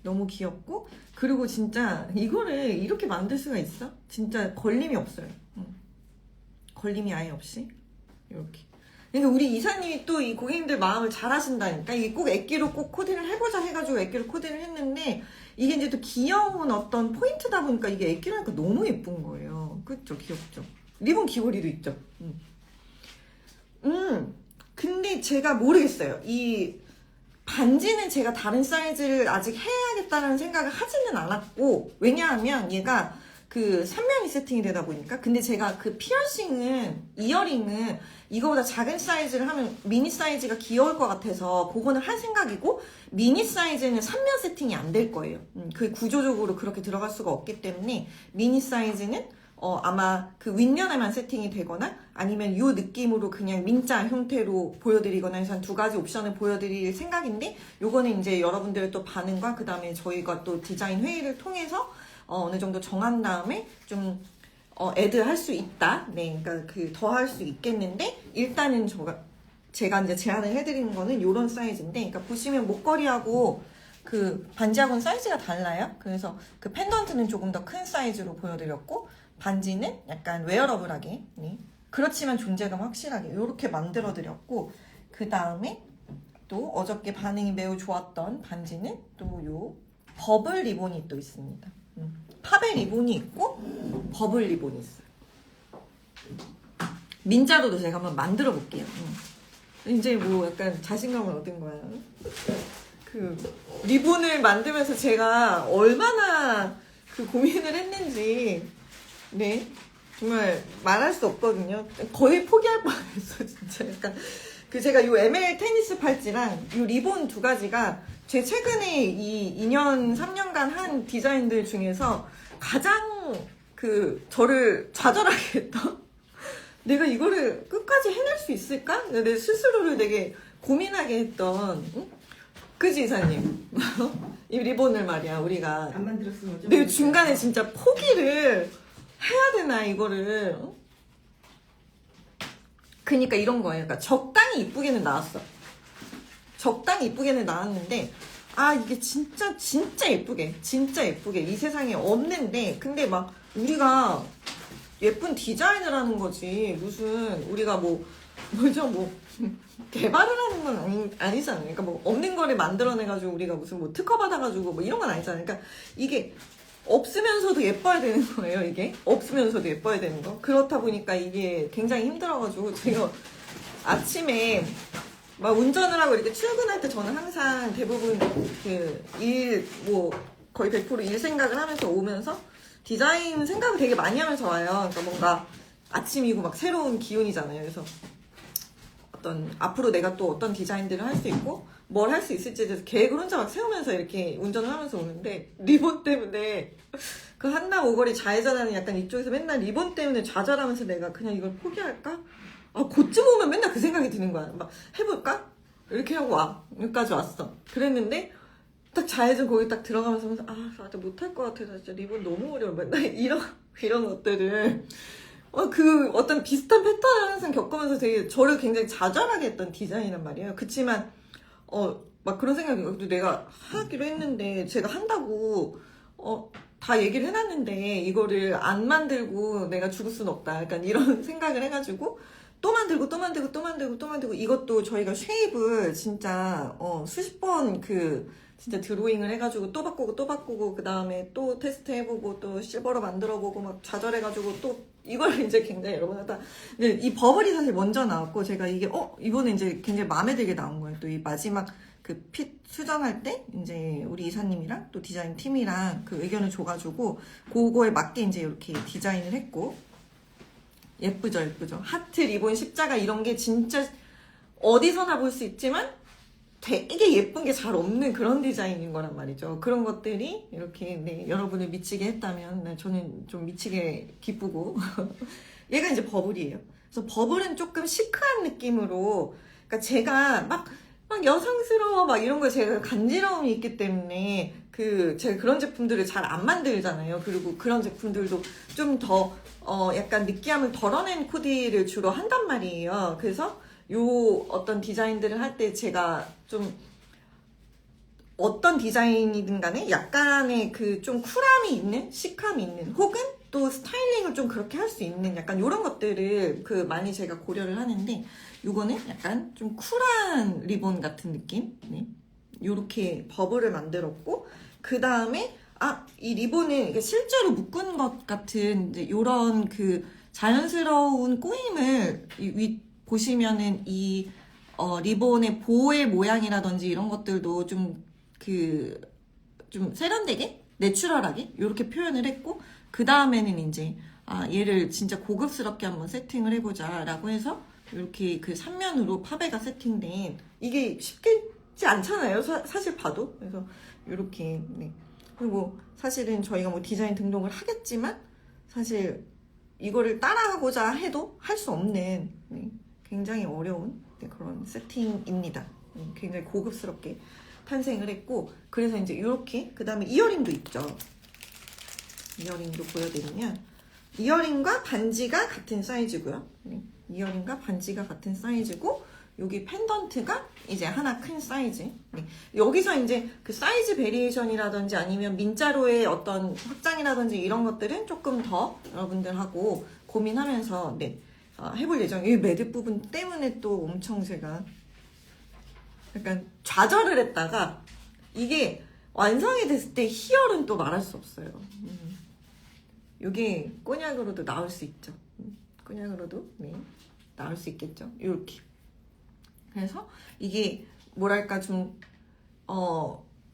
너무 귀엽고 그리고 진짜 이거를 이렇게 만들 수가 있어? 진짜 걸림이 없어요. 걸림이 아예 없이 이렇게. 그러니까 우리 이사님이 또 이 고객님들 마음을 잘 하신다니까 이게 꼭 액기로 꼭 코디를 해보자 해가지고 액기로 코디를 했는데 이게 이제 또 귀여운 어떤 포인트다 보니까 이게 액기로 하니까 너무 예쁜 거예요. 그쵸? 귀엽죠? 리본 귀걸이도 있죠? 근데 제가 모르겠어요. 이 반지는 제가 다른 사이즈를 아직 해야겠다는 생각을 하지는 않았고 왜냐하면 얘가 그 3면이 세팅이 되다 보니까. 근데 제가 그 피어싱은, 이어링은 이거보다 작은 사이즈를 하면 미니 사이즈가 귀여울 것 같아서 그거는 할 생각이고, 미니 사이즈는 3면 세팅이 안 될 거예요. 그 구조적으로 그렇게 들어갈 수가 없기 때문에 미니 사이즈는 아마 그 윗면에만 세팅이 되거나 아니면 이 느낌으로 그냥 민자 형태로 보여드리거나 해서 한 2가지 옵션을 보여드릴 생각인데, 요거는 이제 여러분들의 또 반응과 그 다음에 저희가 또 디자인 회의를 통해서 어느 정도 정한 다음에 좀 애드 할 수 있다. 네, 그러니까 그 더 할 수 있겠는데, 일단은 제가 이제 제안을 해드리는 거는 요런 사이즈인데, 그러니까 보시면 목걸이하고 그 반지하고는 사이즈가 달라요. 그래서 그 펜던트는 조금 더 큰 사이즈로 보여드렸고, 반지는 약간 웨어러블하게, 네. 그렇지만 존재감 확실하게 이렇게 만들어드렸고, 그 다음에 또 어저께 반응이 매우 좋았던 반지는 또 요 버블 리본이 또 있습니다. 팝의 리본이 있고 버블 리본이 있어요. 민자로도 제가 한번 만들어 볼게요. 이제 뭐 약간 자신감을 얻은 거야. 그 리본을 만들면서 제가 얼마나 그 고민을 했는지, 네, 정말 말할 수 없거든요. 거의 포기할 뻔했어, 진짜. 약간 그 제가 요 ML 테니스 팔찌랑 요 리본 2가지가 제 최근에 이 2년 3년간 한 디자인들 중에서 가장 그 저를 좌절하게 했던, 내가 이거를 끝까지 해낼 수 있을까? 내 스스로를 되게 고민하게 했던, 응? 그지 이사님? 이 리본을 말이야, 우리가 안 만들었으면 좀. 내가 중간에 진짜 포기를 해야 되나 이거를. 그니까 이런 거예요. 그러니까 적당히 이쁘게는 나왔어. 적당히 이쁘게는 나왔는데, 아 이게 진짜 예쁘게, 진짜 예쁘게 이 세상에 없는데, 근데 막 우리가 예쁜 디자인을 하는 거지 무슨 우리가 뭐죠 개발을 하는 건 아니잖아요. 그러니까 뭐 없는 거를 만들어내가지고 우리가 무슨 뭐 특허 받아가지고 뭐 이런 건 아니잖아요. 그러니까 이게 없으면서도 예뻐야 되는 거예요. 이게 없으면서도 예뻐야 되는 거. 그렇다 보니까 이게 굉장히 힘들어가지고 제가 아침에 막 운전을 하고 이렇게 출근할 때 저는 항상 대부분 그 일 뭐 거의 100% 일 생각을 하면서 오면서 디자인 생각을 되게 많이 하면서 와요. 그러니까 뭔가 아침이고 막 새로운 기운이잖아요. 그래서 앞으로 내가 또 어떤 디자인들을 할 수 있고 뭘 할 수 있을지에 대해서 계획을 혼자 막 세우면서 이렇게 운전을 하면서 오는데, 리본 때문에 그 한남 오거리 좌회전하는 약간 이쪽에서 맨날 리본 때문에 좌절하면서 내가 그냥 이걸 포기할까? 그쯤 오면 맨날 그 생각이 드는 거야. 막 해볼까? 이렇게 하고 여기까지 왔어. 그랬는데 딱 좌회전 거기 딱 들어가면서 나한테 못할 것 같아서 진짜 리본 너무 어려워. 맨날 이런 것들을 그 어떤 비슷한 패턴을 항상 겪으면서 되게 저를 굉장히 좌절하게 했던 디자인이란 말이에요. 그치만 막 그런 생각이, 내가 하기로 했는데 제가 한다고 다 얘기를 해놨는데 이거를 안 만들고 내가 죽을 순 없다. 약간 이런 생각을 해가지고 또 만들고 이것도 저희가 쉐입을 진짜 수십 번 진짜 드로잉을 해가지고 또 바꾸고 그 다음에 또 테스트 해보고 또 실버로 만들어보고 막 좌절해가지고 또 이걸 이제 굉장히 여러 번 하다. 근데 이 버블이 사실 먼저 나왔고, 제가 이게 이번에 이제 굉장히 마음에 들게 나온 거예요. 또 이 마지막 그 핏 수정할 때 이제 우리 이사님이랑 또 디자인 팀이랑 그 의견을 줘가지고 그거에 맞게 이제 이렇게 디자인을 했고, 예쁘죠. 하트, 리본, 십자가 이런 게 진짜 어디서나 볼 수 있지만 되게 예쁜 게 잘 없는 그런 디자인인 거란 말이죠. 그런 것들이 이렇게 여러분을 미치게 했다면 저는 좀 미치게 기쁘고 얘가 이제 버블이에요. 그래서 버블은 조금 시크한 느낌으로, 그러니까 제가 막 여성스러워 막 이런 거에 제가 간지러움이 있기 때문에 제가 그런 제품들을 잘 안 만들잖아요. 그리고 그런 제품들도 좀 더 약간 느끼함을 덜어낸 코디를 주로 한단 말이에요. 그래서 어떤 디자인들을 할 때 제가 좀 어떤 디자인이든 간에 약간의 좀 쿨함이 있는, 시크함이 있는, 혹은 또 스타일링을 좀 그렇게 할 수 있는 약간 이런 것들을 많이 제가 고려를 하는데, 요거는 약간 좀 쿨한 리본 같은 느낌? 네. 요렇게 버블을 만들었고, 그 다음에 이 리본은 이게 실제로 묶은 것 같은 이제 요런 자연스러운 꼬임을 보시면은 이 리본의 보의 모양이라든지 이런 것들도 좀 세련되게 내추럴하게 이렇게 표현을 했고, 그 다음에는 이제 얘를 진짜 고급스럽게 한번 세팅을 해보자 라고 해서 이렇게 그 3면으로 파베가 세팅된, 이게 쉽지 않잖아요, 사실 봐도. 그래서 이렇게, 네. 그리고 사실은 저희가 뭐 디자인 등록을 하겠지만 사실 이거를 따라하고자 해도 할 수 없는, 네, 굉장히 어려운, 네, 그런 세팅입니다. 굉장히 고급스럽게 탄생을 했고, 그래서 이제 이렇게, 그 다음에 이어링도 있죠. 이어링도 보여드리면, 이어링과 반지가 같은 사이즈고요. 네, 이어링과 반지가 같은 사이즈고, 여기 펜던트가 이제 하나 큰 사이즈. 네, 여기서 이제 그 사이즈 베리에이션이라든지 아니면 민자로의 어떤 확장이라든지 이런 것들은 조금 더 여러분들하고 고민하면서, 네, 해볼 예정이에요. 이 매듭 부분 때문에 또 엄청 제가 약간 좌절을 했다가, 이게 완성이 됐을 때 희열은 또 말할 수 없어요. 이게 꼬냑으로도 나올 수 있죠. 꼬냑으로도, 네, 나올 수 있겠죠. 이렇게. 그래서 이게 뭐랄까 좀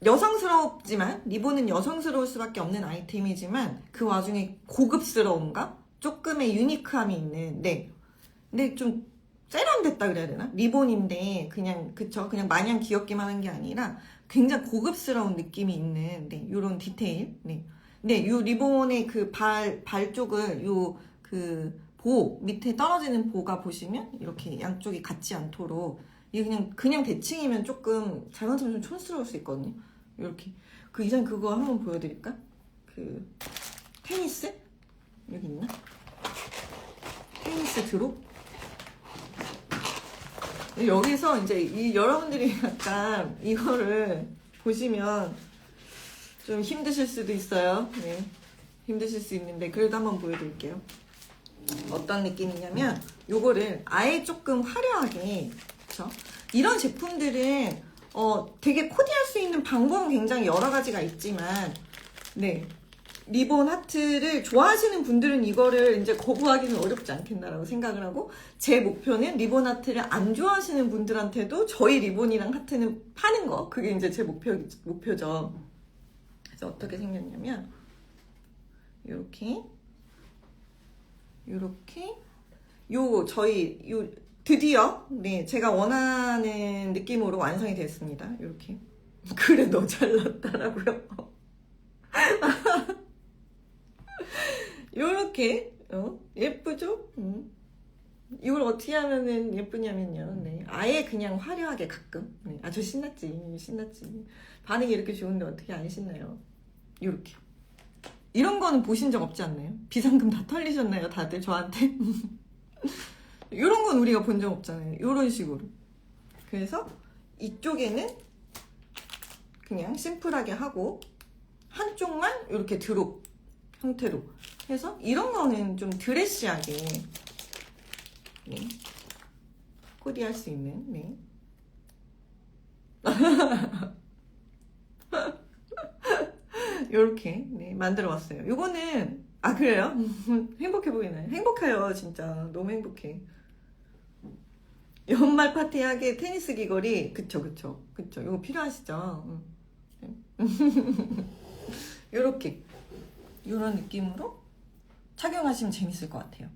여성스럽지만, 리본은 여성스러울 수밖에 없는 아이템이지만 그 와중에 고급스러움과 조금의 유니크함이 있는, 네, 근데 좀 세련됐다 그래야 되나? 리본인데 그냥, 그쵸, 그냥 마냥 귀엽기만 한 게 아니라 굉장히 고급스러운 느낌이 있는, 네, 요런 디테일. 네, 네, 요 리본의 그 발 쪽을, 요 그 보 밑에 떨어지는 보가 보시면 이렇게 양쪽이 같지 않도록, 이게 그냥 대칭이면 조금 잘못하면 좀 촌스러울 수 있거든요. 이렇게. 그 이전 그거 한번 보여드릴까? 그 테니스? 여기 있나? 테니스 드롭? 여기서 이제 여러분들이 약간 이거를 보시면 좀 힘드실 수도 있어요. 네, 힘드실 수 있는데 그래도 한번 보여드릴게요. 어떤 느낌이냐면, 요거를 아예 조금 화려하게, 그쵸? 이런 제품들은 되게 코디할 수 있는 방법은 굉장히 여러 가지가 있지만, 네, 리본 하트를 좋아하시는 분들은 이거를 이제 거부하기는 어렵지 않겠나라고 생각을 하고, 제 목표는 리본 하트를 안 좋아하시는 분들한테도 저희 리본이랑 하트는 파는 거, 그게 이제 제 목표죠. 그래서 어떻게 생겼냐면, 요렇게 드디어, 네, 제가 원하는 느낌으로 완성이 됐습니다. 이렇게. 그래, 너 잘났다라고요. 요렇게, 예쁘죠? 이걸 어떻게 하면은 예쁘냐면요. 네, 아예 그냥 화려하게 가끔. 네, 아주 신났지. 반응이 이렇게 좋은데 어떻게 안 신나요? 요렇게. 이런 거는 보신 적 없지 않나요? 비상금 다 털리셨나요? 다들 저한테? 이런 건 우리가 본 적 없잖아요. 이런 식으로. 그래서 이쪽에는 그냥 심플하게 하고, 한쪽만 이렇게 드롭 형태로 해서, 이런 거는 좀 드레시하게, 네, 코디할 수 있는, 네. 요렇게, 네, 만들어 왔어요. 요거는, 그래요? 행복해 보이나요? 행복해요, 진짜. 너무 행복해. 연말 파티하게 테니스 귀걸이, 그쵸. 요거 필요하시죠? 요렇게. 요런 느낌으로 착용하시면 재밌을 것 같아요.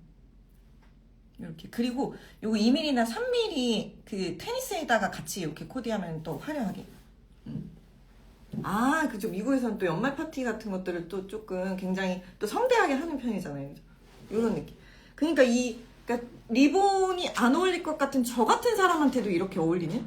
이렇게. 그리고 요거 2mm나 3mm 그 테니스에다가 같이 이렇게 코디하면 또 화려하게. 그죠. 미국에서는 또 연말 파티 같은 것들을 또 조금 굉장히 또 성대하게 하는 편이잖아요. 그죠? 요런 느낌. 그러니까 리본이 안 어울릴 것 같은 저 같은 사람한테도 이렇게 어울리는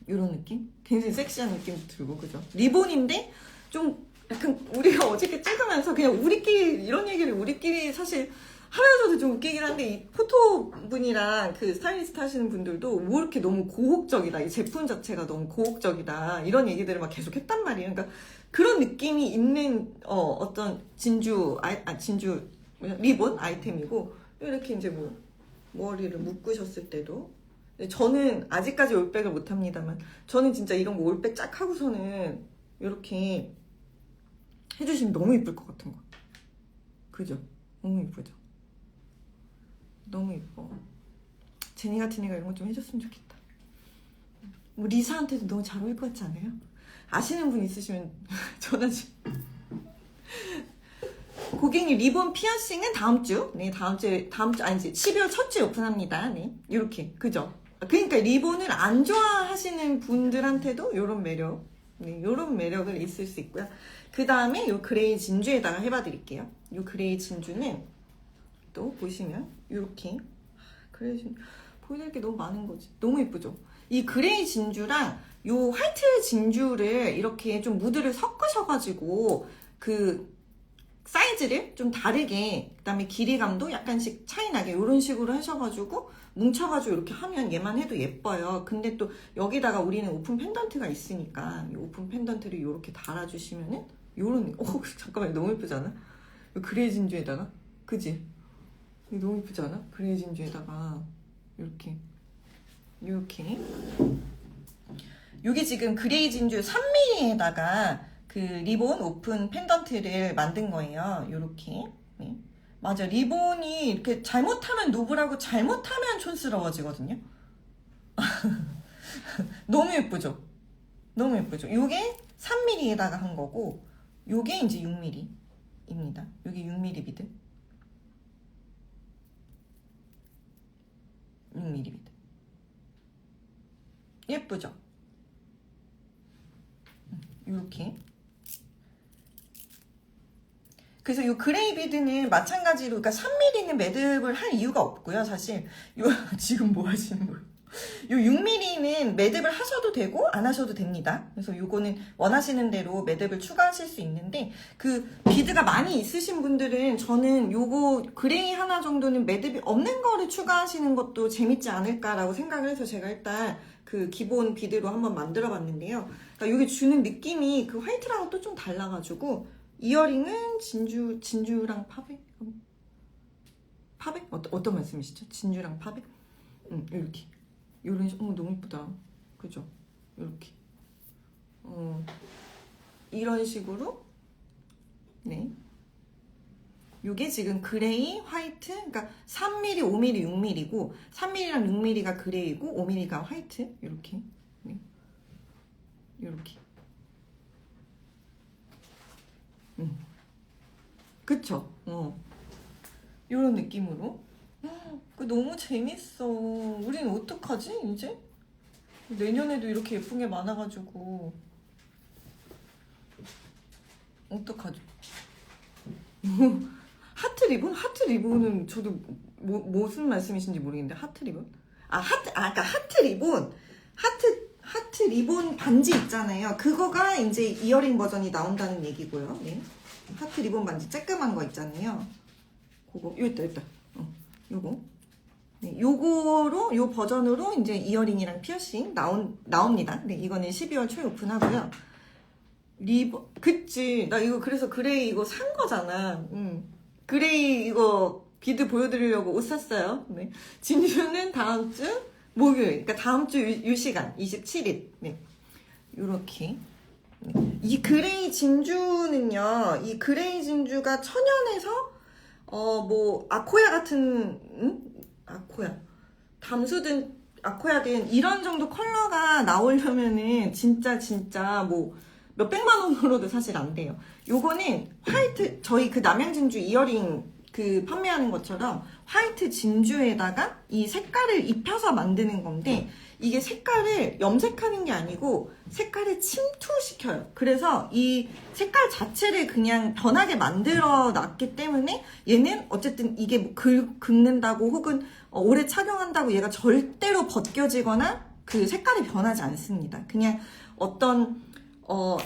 요런 느낌? 굉장히 섹시한 느낌도 들고, 그죠? 리본인데 좀 약간 우리가 어저께 찍으면서 그냥 우리끼리 이런 얘기를 우리끼리 사실 하면서도 좀 웃기긴 한데, 이 포토분이랑 그 스타일리스트 하시는 분들도 뭐 이렇게 너무 고혹적이다, 이 제품 자체가 너무 고혹적이다, 이런 얘기들을 막 계속 했단 말이에요. 그러니까 그런 느낌이 있는 어떤 진주 리본 아이템이고, 이렇게 이제 뭐 머리를 묶으셨을 때도, 저는 아직까지 올백을 못합니다만, 저는 진짜 이런 거 올백 쫙 하고서는 이렇게 해주시면 너무 이쁠 것 같은 거. 그죠? 너무 이쁘죠? 너무 이뻐. 제니 같은 애가 이런 거 좀 해줬으면 좋겠다. 뭐 리사한테도 너무 잘 어울릴 것 같지 않아요? 아시는 분 있으시면 전화 좀. 고객님 리본 피어싱은 다음 주, 네, 다음 주, 아니지, 12월 첫 주에 오픈합니다. 네, 이렇게, 그죠? 그러니까 리본을 안 좋아하시는 분들한테도 요런 매력, 네, 요런 매력을 있을 수 있고요. 그 다음에 요 그레이 진주에다가 해봐 드릴게요. 요 그레이 진주는 또 보시면, 요렇게, 그레이 진주, 보여드릴 게 너무 많은 거지. 너무 예쁘죠? 이 그레이 진주랑 요 화이트 진주를 이렇게 좀 무드를 섞으셔가지고, 그, 사이즈를 좀 다르게, 그 다음에 길이감도 약간씩 차이나게 이런 식으로 하셔가지고 뭉쳐가지고 이렇게 하면 얘만 해도 예뻐요. 근데 또 여기다가 우리는 오픈 펜던트가 있으니까 이 오픈 펜던트를 이렇게 달아주시면은 요런, 잠깐만, 너무 예쁘지 않아? 그레이 진주에다가, 그지? 너무 예쁘지 않아? 그레이 진주에다가 이렇게 요게 지금 그레이 진주 3mm에다가 그 리본 오픈 펜던트를 만든 거예요. 요렇게. 네. 맞아. 리본이 이렇게 잘못하면 노블하고 잘못하면 촌스러워지거든요. 너무 예쁘죠? 너무 예쁘죠? 요게 3mm에다가 한 거고, 요게 이제 6mm입니다. 요게 6mm 비드. 6mm 비드. 예쁘죠? 요렇게. 그래서 이 그레이 비드는 마찬가지로, 그러니까 3mm는 매듭을 할 이유가 없고요, 사실. 지금 뭐 하시는 거예요? 요 6mm는 매듭을 하셔도 되고 안 하셔도 됩니다. 그래서 요거는 원하시는 대로 매듭을 추가하실 수 있는데, 그 비드가 많이 있으신 분들은 저는 요거 그레이 하나 정도는 매듭이 없는 거를 추가하시는 것도 재밌지 않을까라고 생각을 해서 제가 일단 그 기본 비드로 한번 만들어 봤는데요. 그러니까 요게 주는 느낌이 그 화이트랑은 또 좀 달라가지고, 이어링은 진주랑 파백? 파백? 어떤 말씀이시죠? 진주랑 파백? 이렇게. 요런, 너무 이쁘다. 그죠? 이렇게. 이런 식으로. 네. 요게 지금 그레이, 화이트, 그러니까 3mm, 5mm, 6mm고, 3mm랑 6mm가 그레이고, 5mm가 화이트. 이렇게. 네. 이렇게. 그쵸? 요런 느낌으로. 너무 재밌어. 우린 어떡하지, 이제? 내년에도 이렇게 예쁜 게 많아가지고. 어떡하죠? 하트 리본? 하트 리본은 저도 무슨 말씀이신지 모르겠는데, 하트 리본? 그러니까 하트 리본. 하트 리본 반지 있잖아요. 그거가 이제 이어링 버전이 나온다는 얘기고요. 네. 하트 리본 반지 쬐끄만 거 있잖아요. 그거, 여기 있다. 요거. 네, 요거로, 요 버전으로 이제 이어링이랑 피어싱 나옵니다. 네, 이거는 12월 초에 오픈하고요. 그치. 나 이거 그래서 그레이 이거 산 거잖아. 그레이 이거 비드 보여드리려고 옷 샀어요. 네. 진주는 다음 주 목요일. 그러니까 다음 주 요 시간, 27일. 네. 요렇게. 이 그레이 진주는요, 이 그레이 진주가 천연에서, 아코야 같은, 아코야. 담수든, 아코야든, 이런 정도 컬러가 나오려면은, 진짜, 몇백만 원으로도 사실 안 돼요. 요거는 화이트, 저희 그 남양진주 이어링 그 판매하는 것처럼 화이트 진주에다가 이 색깔을 입혀서 만드는 건데, 이게 색깔을 염색하는 게 아니고 색깔을 침투시켜요. 그래서 이 색깔 자체를 그냥 변하게 만들어 놨기 때문에 얘는 어쨌든 이게 뭐 긁는다고 혹은 오래 착용한다고 얘가 절대로 벗겨지거나 그 색깔이 변하지 않습니다. 그냥 어떤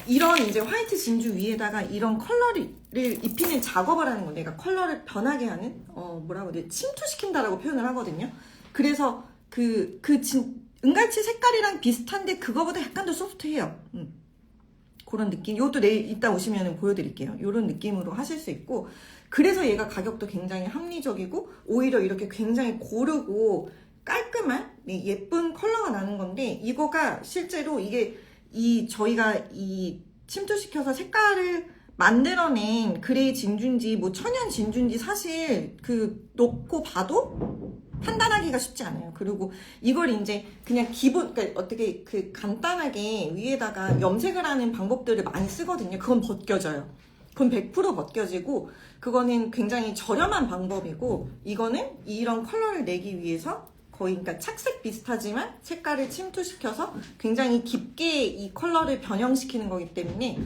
이런 이제 화이트 진주 위에다가 이런 컬러를 입히는 작업을 하는 건데, 그러니까 컬러를 변하게 하는 뭐라고 해야 돼, 침투시킨다라고 표현을 하거든요. 그래서 은갈치 색깔이랑 비슷한데 그거보다 약간 더 소프트해요. 그런 느낌. 이것도 내일 이따 오시면 보여드릴게요. 이런 느낌으로 하실 수 있고, 그래서 얘가 가격도 굉장히 합리적이고 오히려 이렇게 굉장히 고르고 깔끔한 예쁜 컬러가 나는 건데, 이거가 실제로 이게 저희가 침투시켜서 색깔을 만들어낸 그레이 진주인지 뭐 천연 진주인지 사실 놓고 봐도 판단하기가 쉽지 않아요. 그리고 이걸 이제 그냥 그러니까 어떻게 간단하게 위에다가 염색을 하는 방법들을 많이 쓰거든요. 그건 벗겨져요. 그건 100% 벗겨지고 그거는 굉장히 저렴한 방법이고 이거는 이런 컬러를 내기 위해서 거의 그러니까 착색 비슷하지만 색깔을 침투시켜서 굉장히 깊게 이 컬러를 변형시키는 거기 때문에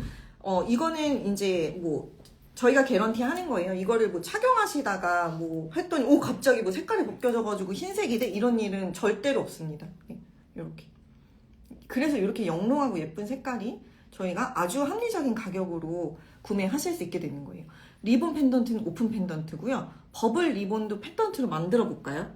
이거는 이제 뭐 저희가 개런티 하는 거예요. 이거를 뭐 착용하시다가 뭐 했더니 오 갑자기 뭐 색깔이 벗겨져가지고 흰색이 돼 이런 일은 절대로 없습니다. 이렇게 그래서 이렇게 영롱하고 예쁜 색깔이 저희가 아주 합리적인 가격으로 구매하실 수 있게 되는 거예요. 리본 펜던트는 오픈 펜던트고요. 버블 리본도 펜던트로 만들어 볼까요?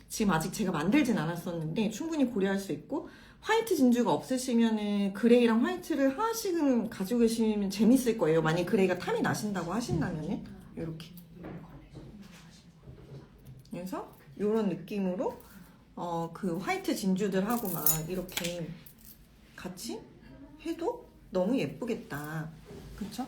지금 아직 제가 만들진 않았었는데 충분히 고려할 수 있고 화이트 진주가 없으시면은 그레이랑 화이트를 하나씩은 가지고 계시면 재밌을 거예요. 만약 그레이가 탐이 나신다고 하신다면은 이렇게 그래서 이런 느낌으로 그 화이트 진주들하고 막 이렇게 같이 해도 너무 예쁘겠다. 그쵸?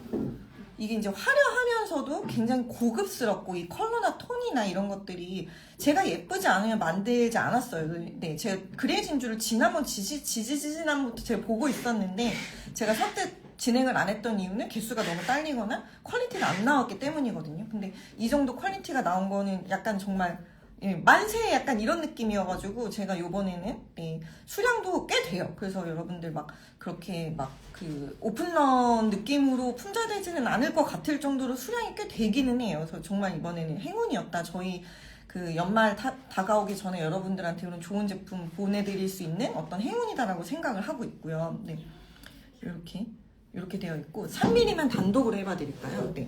이게 이제 화려하면서도 굉장히 고급스럽고 이 컬러나 톤이나 이런 것들이 제가 예쁘지 않으면 만들지 않았어요. 네, 제가 그레이 진주를 지난번 지지난번부터 제가 보고 있었는데 제가 선뜻 진행을 안 했던 이유는 개수가 너무 딸리거나 퀄리티가 안 나왔기 때문이거든요. 근데 이 정도 퀄리티가 나온 거는 약간 정말 만세 약간 이런 느낌이어가지고 제가 요번에는 수량도 꽤 돼요. 그래서 여러분들 막 그렇게 막 그 오픈런 느낌으로 품절되지는 않을 것 같을 정도로 수량이 꽤 되기는 해요. 그래서 정말 이번에는 행운이었다. 저희 그 연말 다가오기 전에 여러분들한테 이런 좋은 제품 보내드릴 수 있는 어떤 행운이다라고 생각을 하고 있고요. 네, 이렇게 되어 있고 3mm만 단독으로 해봐 드릴까요? 네.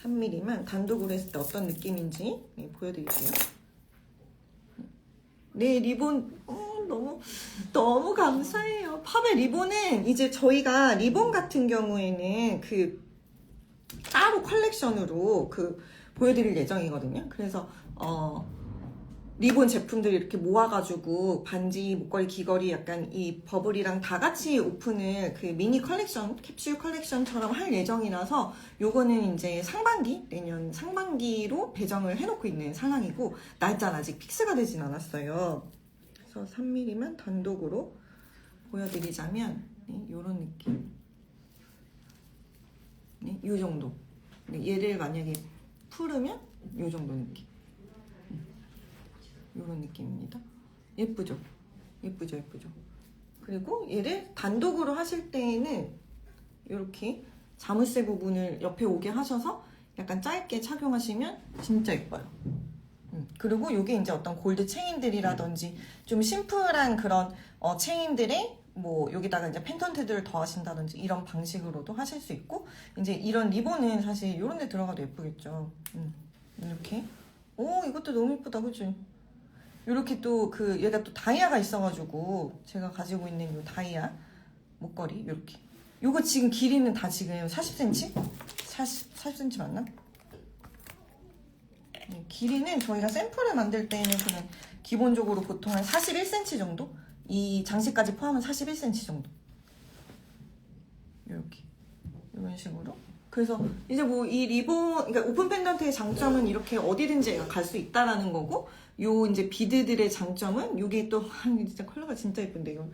3mm만 단독으로 했을 때 어떤 느낌인지 보여드릴게요. 네, 리본 너무 감사해요. 팝의 리본은 이제 저희가 리본 같은 경우에는 그 따로 컬렉션으로 그 보여드릴 예정이거든요. 그래서 리본 제품들 이렇게 모아가지고 반지, 목걸이, 귀걸이 약간 이 버블이랑 다 같이 오픈을 그 미니 컬렉션, 캡슐 컬렉션처럼 할 예정이라서 요거는 이제 내년 상반기로 배정을 해놓고 있는 상황이고 날짜는 아직 픽스가 되진 않았어요. 그래서 3mm만 단독으로 보여드리자면 요런 느낌. 네, 요 정도. 네, 얘를 만약에 풀으면 요 정도 느낌. 이런 느낌입니다. 예쁘죠? 예쁘죠? 그리고 얘를 단독으로 하실 때에는 이렇게 자물쇠 부분을 옆에 오게 하셔서 약간 짧게 착용하시면 진짜 예뻐요. 그리고 이게 이제 어떤 골드 체인들이라든지 좀 심플한 그런 체인들에 뭐 여기다가 이제 펜던트들을 더하신다든지 이런 방식으로도 하실 수 있고 이제 이런 리본은 사실 이런 데 들어가도 예쁘겠죠. 이렇게 이것도 너무 예쁘다, 그치? 이렇게 또 얘가 또 다이아가 있어가지고 제가 가지고 있는 요 다이아 목걸이 이렇게 요거 지금 길이는 다 지금 40cm? 40cm 맞나? 네, 길이는 저희가 샘플을 만들 때는 그냥 기본적으로 보통 한 41cm 정도? 이 장식까지 포함은 41cm 정도. 이렇게 이런 식으로. 그래서 이제 뭐 이 리본, 그러니까 오픈 펜던트의 장점은 이렇게 어디든지 갈 수 있다라는 거고, 요 이제 비드들의 장점은 요게 또 진짜 컬러가 진짜 예쁜데 이거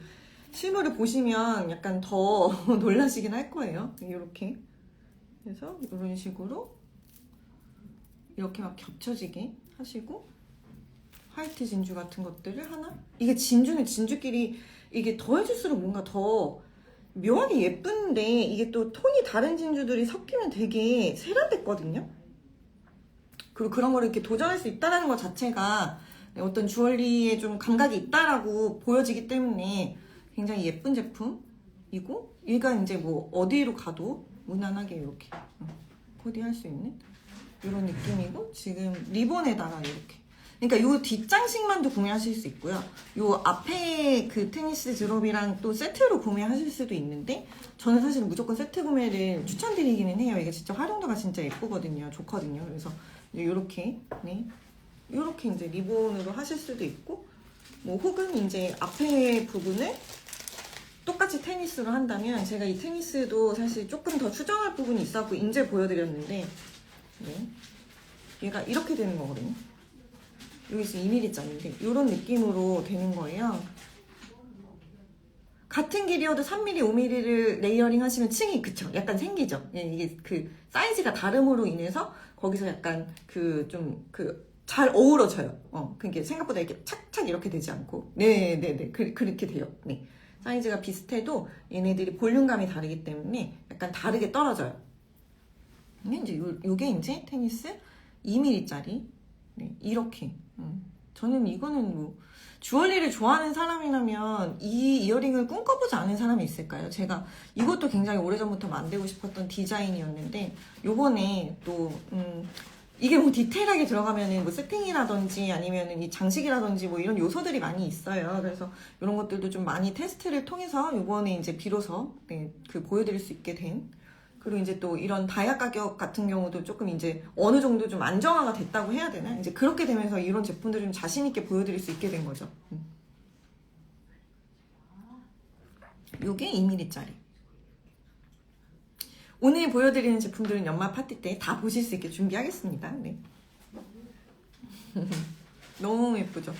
실물을 보시면 약간 더 놀라시긴 할 거예요. 이렇게 그래서 이런 식으로 이렇게 막 겹쳐지게 하시고 화이트 진주 같은 것들을 하나 이게 진주는 진주끼리 이게 더해질수록 뭔가 더 묘하게 예쁜데 이게 또 톤이 다른 진주들이 섞이면 되게 세련됐거든요. 그리고 그런 거를 이렇게 도전할 수 있다는 것 자체가 어떤 주얼리에 좀 감각이 있다라고 보여지기 때문에 굉장히 예쁜 제품이고 얘가 이제 뭐 어디로 가도 무난하게 이렇게 코디할 수 있는 이런 느낌이고 지금 리본에다가 이렇게 그러니까 요 뒷장식만도 구매하실 수 있고요. 요 앞에 그 테니스 드롭이랑 또 세트로 구매하실 수도 있는데 저는 사실 무조건 세트 구매를 추천드리기는 해요. 이게 진짜 활용도가 진짜 예쁘거든요. 좋거든요. 그래서 요렇게 요렇게 이제 리본으로 하실 수도 있고 뭐 혹은 이제 앞에 부분을 똑같이 테니스로 한다면 제가 이 테니스도 사실 조금 더 수정할 부분이 있었고 인제 보여드렸는데 얘가 이렇게 되는 거거든요. 여기 지금 2mm짜리인데 이런 느낌으로 되는 거예요. 같은 길이어도 3mm, 5mm를 레이어링 하시면 층이 그쵸? 약간 생기죠? 예, 이게 그 사이즈가 다름으로 인해서 거기서 약간 잘 어우러져요. 그게 생각보다 이렇게 착착 이렇게 되지 않고. 네네네. 그렇게 돼요. 네. 사이즈가 비슷해도 얘네들이 볼륨감이 다르기 때문에 약간 다르게 떨어져요. 이제 요게 이제 테니스 2mm짜리. 네, 이렇게. 저는 이거는 뭐, 주얼리를 좋아하는 사람이라면 이 이어링을 꿈꿔보지 않은 사람이 있을까요? 제가 이것도 굉장히 오래전부터 만들고 싶었던 디자인이었는데, 요번에 또, 이게 뭐 디테일하게 들어가면은 뭐 세팅이라든지 아니면은 이 장식이라든지 뭐 이런 요소들이 많이 있어요. 그래서 이런 것들도 좀 많이 테스트를 통해서 요번에 이제 비로소 네, 보여드릴 수 있게 된. 그리고 이제 또 이런 다이아 가격 같은 경우도 조금 이제 어느 정도 좀 안정화가 됐다고 해야 되나? 이제 그렇게 되면서 이런 제품들을 좀 자신있게 보여드릴 수 있게 된 거죠. 요게 2mm짜리. 오늘 보여드리는 제품들은 연말 파티 때 다 보실 수 있게 준비하겠습니다. 네. 너무 예쁘죠?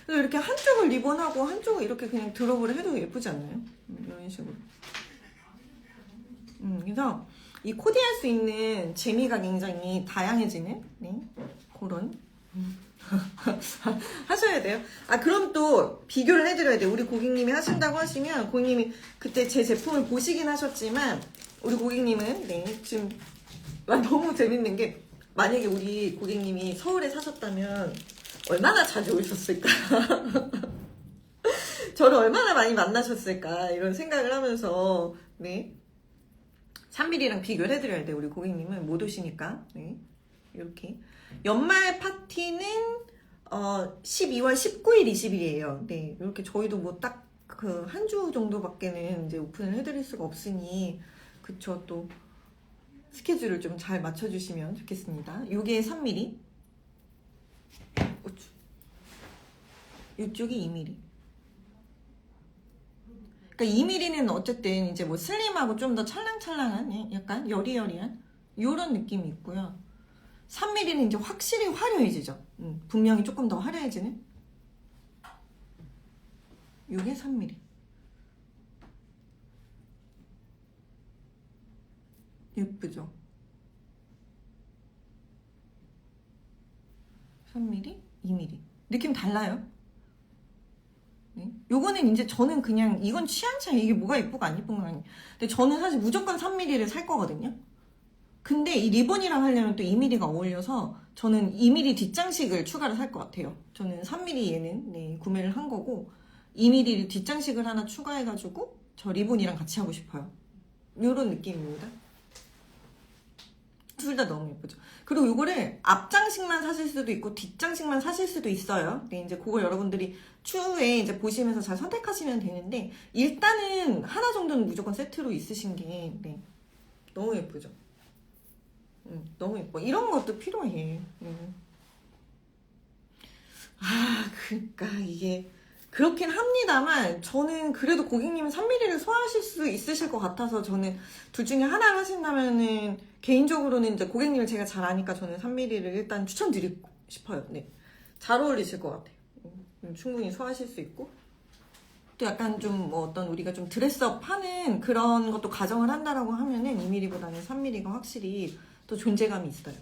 그래서 이렇게 한쪽을 리본하고 한쪽을 이렇게 그냥 드롭을 해도 예쁘지 않나요? 이런 식으로. 그래서 이 코디할 수 있는 재미가 굉장히 다양해지는 네, 그런 하셔야 돼요. 아 그럼 또 비교를 해드려야 돼요. 우리 고객님이 하신다고 하시면 고객님이 그때 제 제품을 보시긴 하셨지만 우리 고객님은 네 지금 너무 재밌는 게 만약에 우리 고객님이 서울에 사셨다면 얼마나 자주 오셨을까 저를 얼마나 많이 만나셨을까 이런 생각을 하면서 네 3mm랑 비교를 해드려야 돼요. 우리 고객님은 못 오시니까. 네. 이렇게. 연말 파티는, 12월 19일, 20일이에요. 네. 이렇게 저희도 뭐 딱 한 주 정도밖에는 이제 오픈을 해드릴 수가 없으니, 그쵸. 또, 스케줄을 좀 잘 맞춰주시면 좋겠습니다. 요게 3mm. 이쪽이 2mm. 그러니까 2mm는 어쨌든 이제 뭐 슬림하고 좀 더 찰랑찰랑한 약간 여리여리한 요런 느낌이 있고요. 3mm는 이제 확실히 화려해지죠. 분명히 조금 더 화려해지는 요게 3mm. 예쁘죠? 3mm, 2mm. 느낌 달라요. 네? 요거는 이제 저는 그냥 이건 취향 차이 이게 뭐가 예쁘고 안 예쁜 건 아니에요. 근데 저는 사실 무조건 3mm를 살 거거든요. 근데 이 리본이랑 하려면 또 2mm가 어울려서 저는 2mm 뒷장식을 추가를 살 것 같아요. 저는 3mm 얘는 네, 구매를 한 거고 2mm 뒷장식을 하나 추가해가지고 저 리본이랑 같이 하고 싶어요. 요런 느낌입니다. 둘 다 너무 예쁘죠. 그리고 이거를 앞장식만 사실 수도 있고 뒷장식만 사실 수도 있어요. 네, 이제 그거 여러분들이 추후에 이제 보시면서 잘 선택하시면 되는데 일단은 하나 정도는 무조건 세트로 있으신 게 네, 너무 예쁘죠. 너무 예뻐. 이런 것도 필요해. 그러니까 이게 그렇긴 합니다만 저는 그래도 고객님은 3mm를 소화하실 수 있으실 것 같아서 저는 둘 중에 하나를 하신다면은 개인적으로는 이제 고객님을 제가 잘 아니까 저는 3mm를 일단 추천드리고 싶어요. 네. 잘 어울리실 것 같아요. 충분히 소화하실 수 있고 또 약간 좀 뭐 어떤 우리가 좀 드레스업 하는 그런 것도 가정을 한다라고 하면은 2mm보다는 3mm가 확실히 또 존재감이 있어요.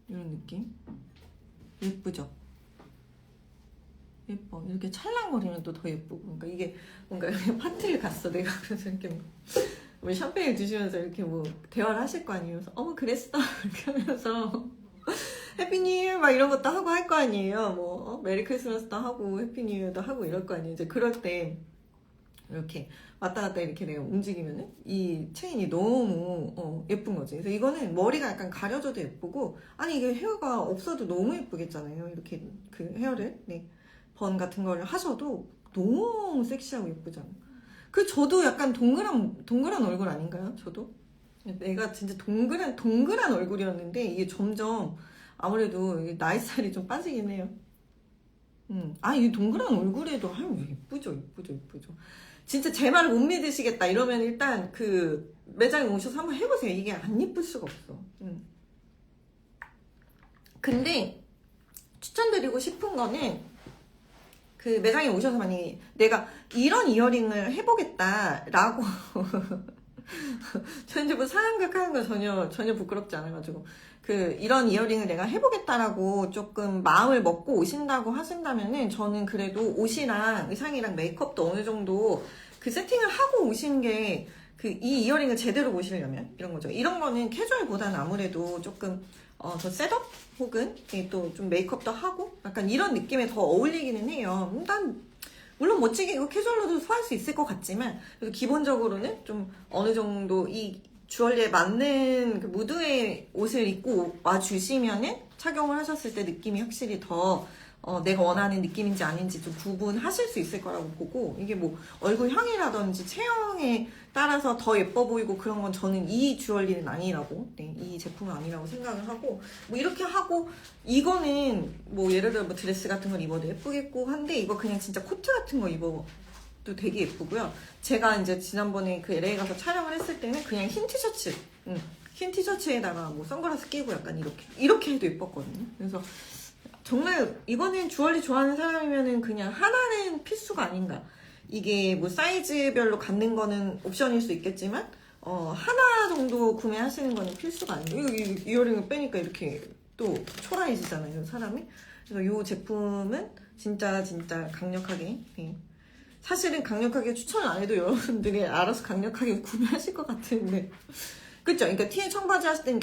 이런 느낌. 예쁘죠? 예뻐. 이렇게 찰랑거리면 또 더 예쁘고. 그러니까 이게 뭔가 파티를 갔어. 내가 그래서 이렇게 뭐 샴페인을 드시면서 이렇게 뭐 대화를 하실 거 아니에요. 그래서 그랬어. 이렇게 하면서 해피 뉴 이어 막 이런 것도 하고 할 거 아니에요. 뭐 메리 크리스마스도 하고 해피 뉴 이어도 하고 이럴 거 아니에요. 이제 그럴 때 이렇게 왔다 갔다 이렇게 내가 움직이면은 이 체인이 너무 예쁜 거지. 그래서 이거는 머리가 약간 가려져도 예쁘고 아니 이게 헤어가 없어도 너무 예쁘겠잖아요. 이렇게 그 헤어를 번 같은 걸 하셔도 너무 섹시하고 예쁘잖아요. 저도 약간 동그란 얼굴 아닌가요? 저도 내가 진짜 동그란 얼굴이었는데 이게 점점 아무래도 나이살이 좀 빠지긴 해요. 이 동그란 얼굴에도 예쁘죠. 진짜 제 말을 못 믿으시겠다 이러면 일단 그 매장에 오셔서 한번 해보세요. 이게 안 예쁠 수가 없어. 근데 추천드리고 싶은 거는 그 매장에 오셔서 만약에 내가 이런 이어링을 해보겠다라고 전혀 뭐 상황극하는 거 전혀 부끄럽지 않아가지고 이런 이어링을 내가 해보겠다라고 조금 마음을 먹고 오신다고 하신다면은 저는 그래도 옷이랑 의상이랑 메이크업도 어느 정도 그 세팅을 하고 오시는 게 이 이어링을 제대로 보시려면 이런 거죠. 이런 거는 캐주얼보다는 아무래도 조금 더 셋업 혹은 또 좀 메이크업도 하고 약간 이런 느낌에 더 어울리기는 해요. 일단 물론 멋지게 이거 캐주얼로도 소화할 수 있을 것 같지만 그래도 기본적으로는 좀 어느 정도 이 주얼리에 맞는 그 무드의 옷을 입고 와주시면은 착용을 하셨을 때 느낌이 확실히 더 내가 원하는 느낌인지 아닌지 좀 구분하실 수 있을 거라고 보고 이게 뭐 얼굴형이라든지 체형에 따라서 더 예뻐 보이고 그런 건 저는 이 주얼리는 아니라고 이 제품은 아니라고 생각을 하고 뭐 이렇게 하고 이거는 뭐 예를 들어 뭐 드레스 같은 걸 입어도 예쁘겠고 한데 이거 그냥 진짜 코트 같은 거 입어도 되게 예쁘고요. 제가 이제 지난번에 그 LA 가서 촬영을 했을 때는 그냥 흰 티셔츠 흰 티셔츠에다가 뭐 선글라스 끼고 약간 이렇게 해도 예뻤거든요. 그래서 정말 이거는 주얼리 좋아하는 사람이면은 그냥 하나는 필수가 아닌가. 이게 뭐 사이즈별로 갖는 거는 옵션일 수 있겠지만 하나 정도 구매하시는 거는 필수가 아니에요. 이 이어링을 빼니까 이렇게 또 초라해지잖아요, 사람이. 그래서 이 제품은 진짜 강력하게 사실은 강력하게 추천을 안 해도 여러분들이 알아서 강력하게 구매하실 것 같은데 그쵸? 그러니까 티에 청바지 하실 때는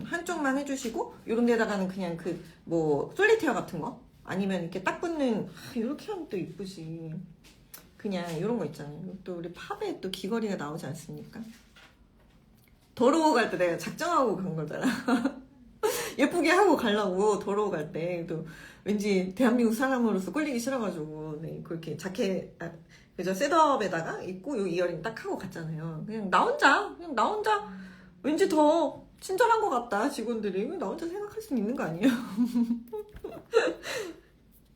한쪽만 해주시고 요런 데다가는 그냥 뭐 솔리테어 같은 거 아니면 이렇게 딱 붙는 이렇게 하면 또 이쁘지. 그냥 이런 거 있잖아요. 또 우리 팝에 또 귀걸이가 나오지 않습니까? 더러워 갈 때 내가 작정하고 간 거잖아. 예쁘게 하고 가려고 더러워 갈 때 또 왠지 대한민국 사람으로서 꼴리기 싫어가지고 그렇게 자켓 그죠 셋업에다가 입고 요 이어링 딱 하고 갔잖아요. 그냥 나 혼자 왠지 더 친절한 것 같다 직원들이. 나 혼자 생각할 수 있는 거 아니에요?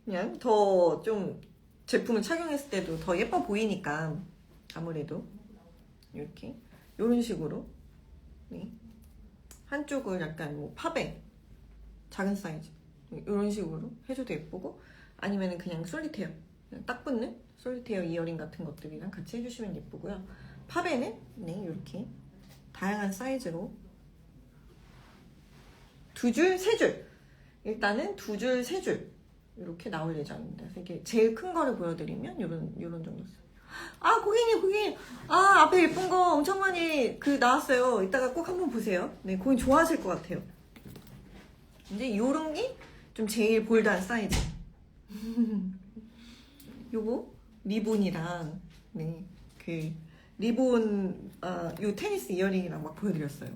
그냥 더 좀 제품을 착용했을 때도 더 예뻐 보이니까 아무래도 이렇게 이런 식으로 한쪽을 약간 뭐 팝에 작은 사이즈 이런 식으로 해줘도 예쁘고 아니면은 그냥 솔리테어 그냥 딱 붙는 솔리테어 이어링 같은 것들이랑 같이 해주시면 예쁘고요. 팝에는 이렇게 다양한 사이즈로 2줄, 3줄 일단은 2줄, 3줄 이렇게 나올 예정입니다. 그래서 이게 제일 큰 거를 보여드리면 요런 정도 고객님 앞에 예쁜 거 엄청 많이 나왔어요. 이따가 꼭 한번 보세요. 고객님 좋아하실 것 같아요. 근데 요런 게 좀 제일 볼드한 사이즈. 요거 리본이랑 리본 요 테니스 이어링이랑 막 보여드렸어요.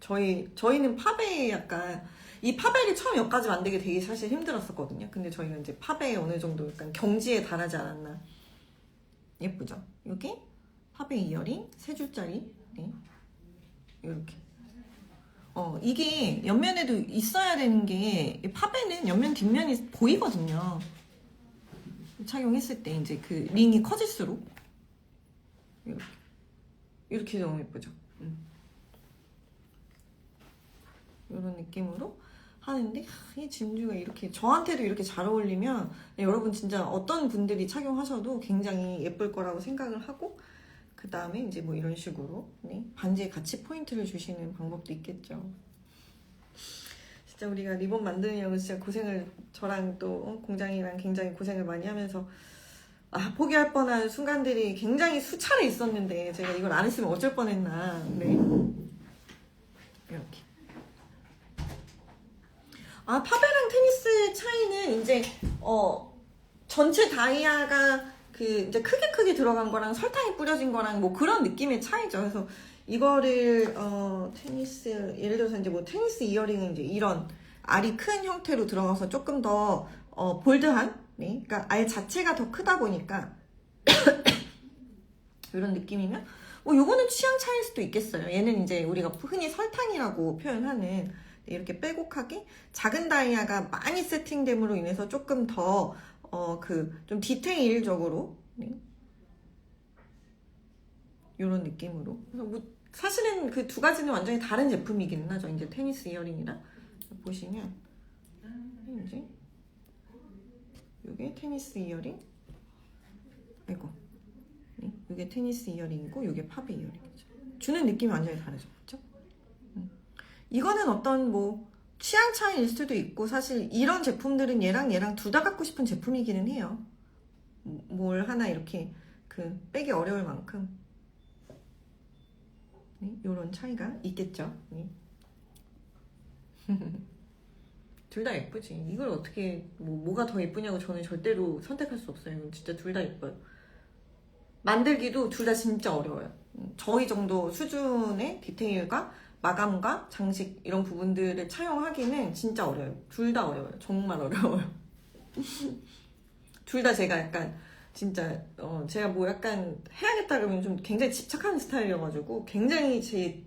저희는 팝에 약간 이 팝에를 처음 여기까지 만들기 되게 사실 힘들었었거든요. 근데 저희가 이제 팝에 어느 정도 약간 경지에 달하지 않았나. 예쁘죠? 이게 팝에 이어링 3줄짜리 이렇게 이게 옆면에도 있어야 되는 게 팝에는 옆면 뒷면이 보이거든요. 착용했을 때 이제 링이 커질수록 이렇게 너무 예쁘죠? 이런 느낌으로 하는데 이 진주가 이렇게 저한테도 이렇게 잘 어울리면 여러분 진짜 어떤 분들이 착용하셔도 굉장히 예쁠 거라고 생각을 하고 그 다음에 이제 뭐 이런 식으로 반지에 같이 포인트를 주시는 방법도 있겠죠. 진짜 우리가 리본 만드느냐고 진짜 고생을 저랑 또 공장이랑 굉장히 고생을 많이 하면서 포기할 뻔한 순간들이 굉장히 수차례 있었는데 제가 이걸 안 했으면 어쩔 뻔했나. 이렇게 팝이랑 테니스의 차이는 이제 전체 다이아가 이제 크게 들어간 거랑 설탕이 뿌려진 거랑 뭐 그런 느낌의 차이죠. 그래서 이거를 테니스 예를 들어서 이제 뭐 테니스 이어링은 이제 이런 알이 큰 형태로 들어가서 조금 더 볼드한 그러니까 알 자체가 더 크다 보니까 이런 느낌이면 요거는 취향 차이일 수도 있겠어요. 얘는 이제 우리가 흔히 설탕이라고 표현하는 이렇게 빼곡하게 작은 다이아가 많이 세팅됨으로 인해서 조금 더 좀 디테일적으로 이런 느낌으로. 그래서 뭐 사실은 그 두 가지는 완전히 다른 제품이기는 하죠. 이제 테니스 이어링이랑 보시면 이제 요게 테니스 이어링. 아이고. 네, 요게 테니스 이어링이고 요게 팝의 이어링이죠. 주는 느낌이 완전히 다르죠. 그렇죠? 이거는 어떤 뭐 취향 차이일 수도 있고, 사실 이런 제품들은 얘랑 둘 다 갖고 싶은 제품이기는 해요. 뭘 하나 이렇게 그 빼기 어려울 만큼 네, 요런 차이가 있겠죠. 네. 둘 다 예쁘지. 이걸 어떻게 뭐가 더 예쁘냐고 저는 절대로 선택할 수 없어요. 진짜 둘 다 예뻐요. 만들기도 둘 다 진짜 어려워요. 저희 정도 수준의 디테일과 마감과 장식 이런 부분들을 차용하기는 진짜 어려워요. 둘 다 어려워요. 정말 어려워요. 둘 다 제가 약간 진짜 제가 뭐 약간 해야겠다 그러면 좀 굉장히 집착하는 스타일이어가지고 굉장히 제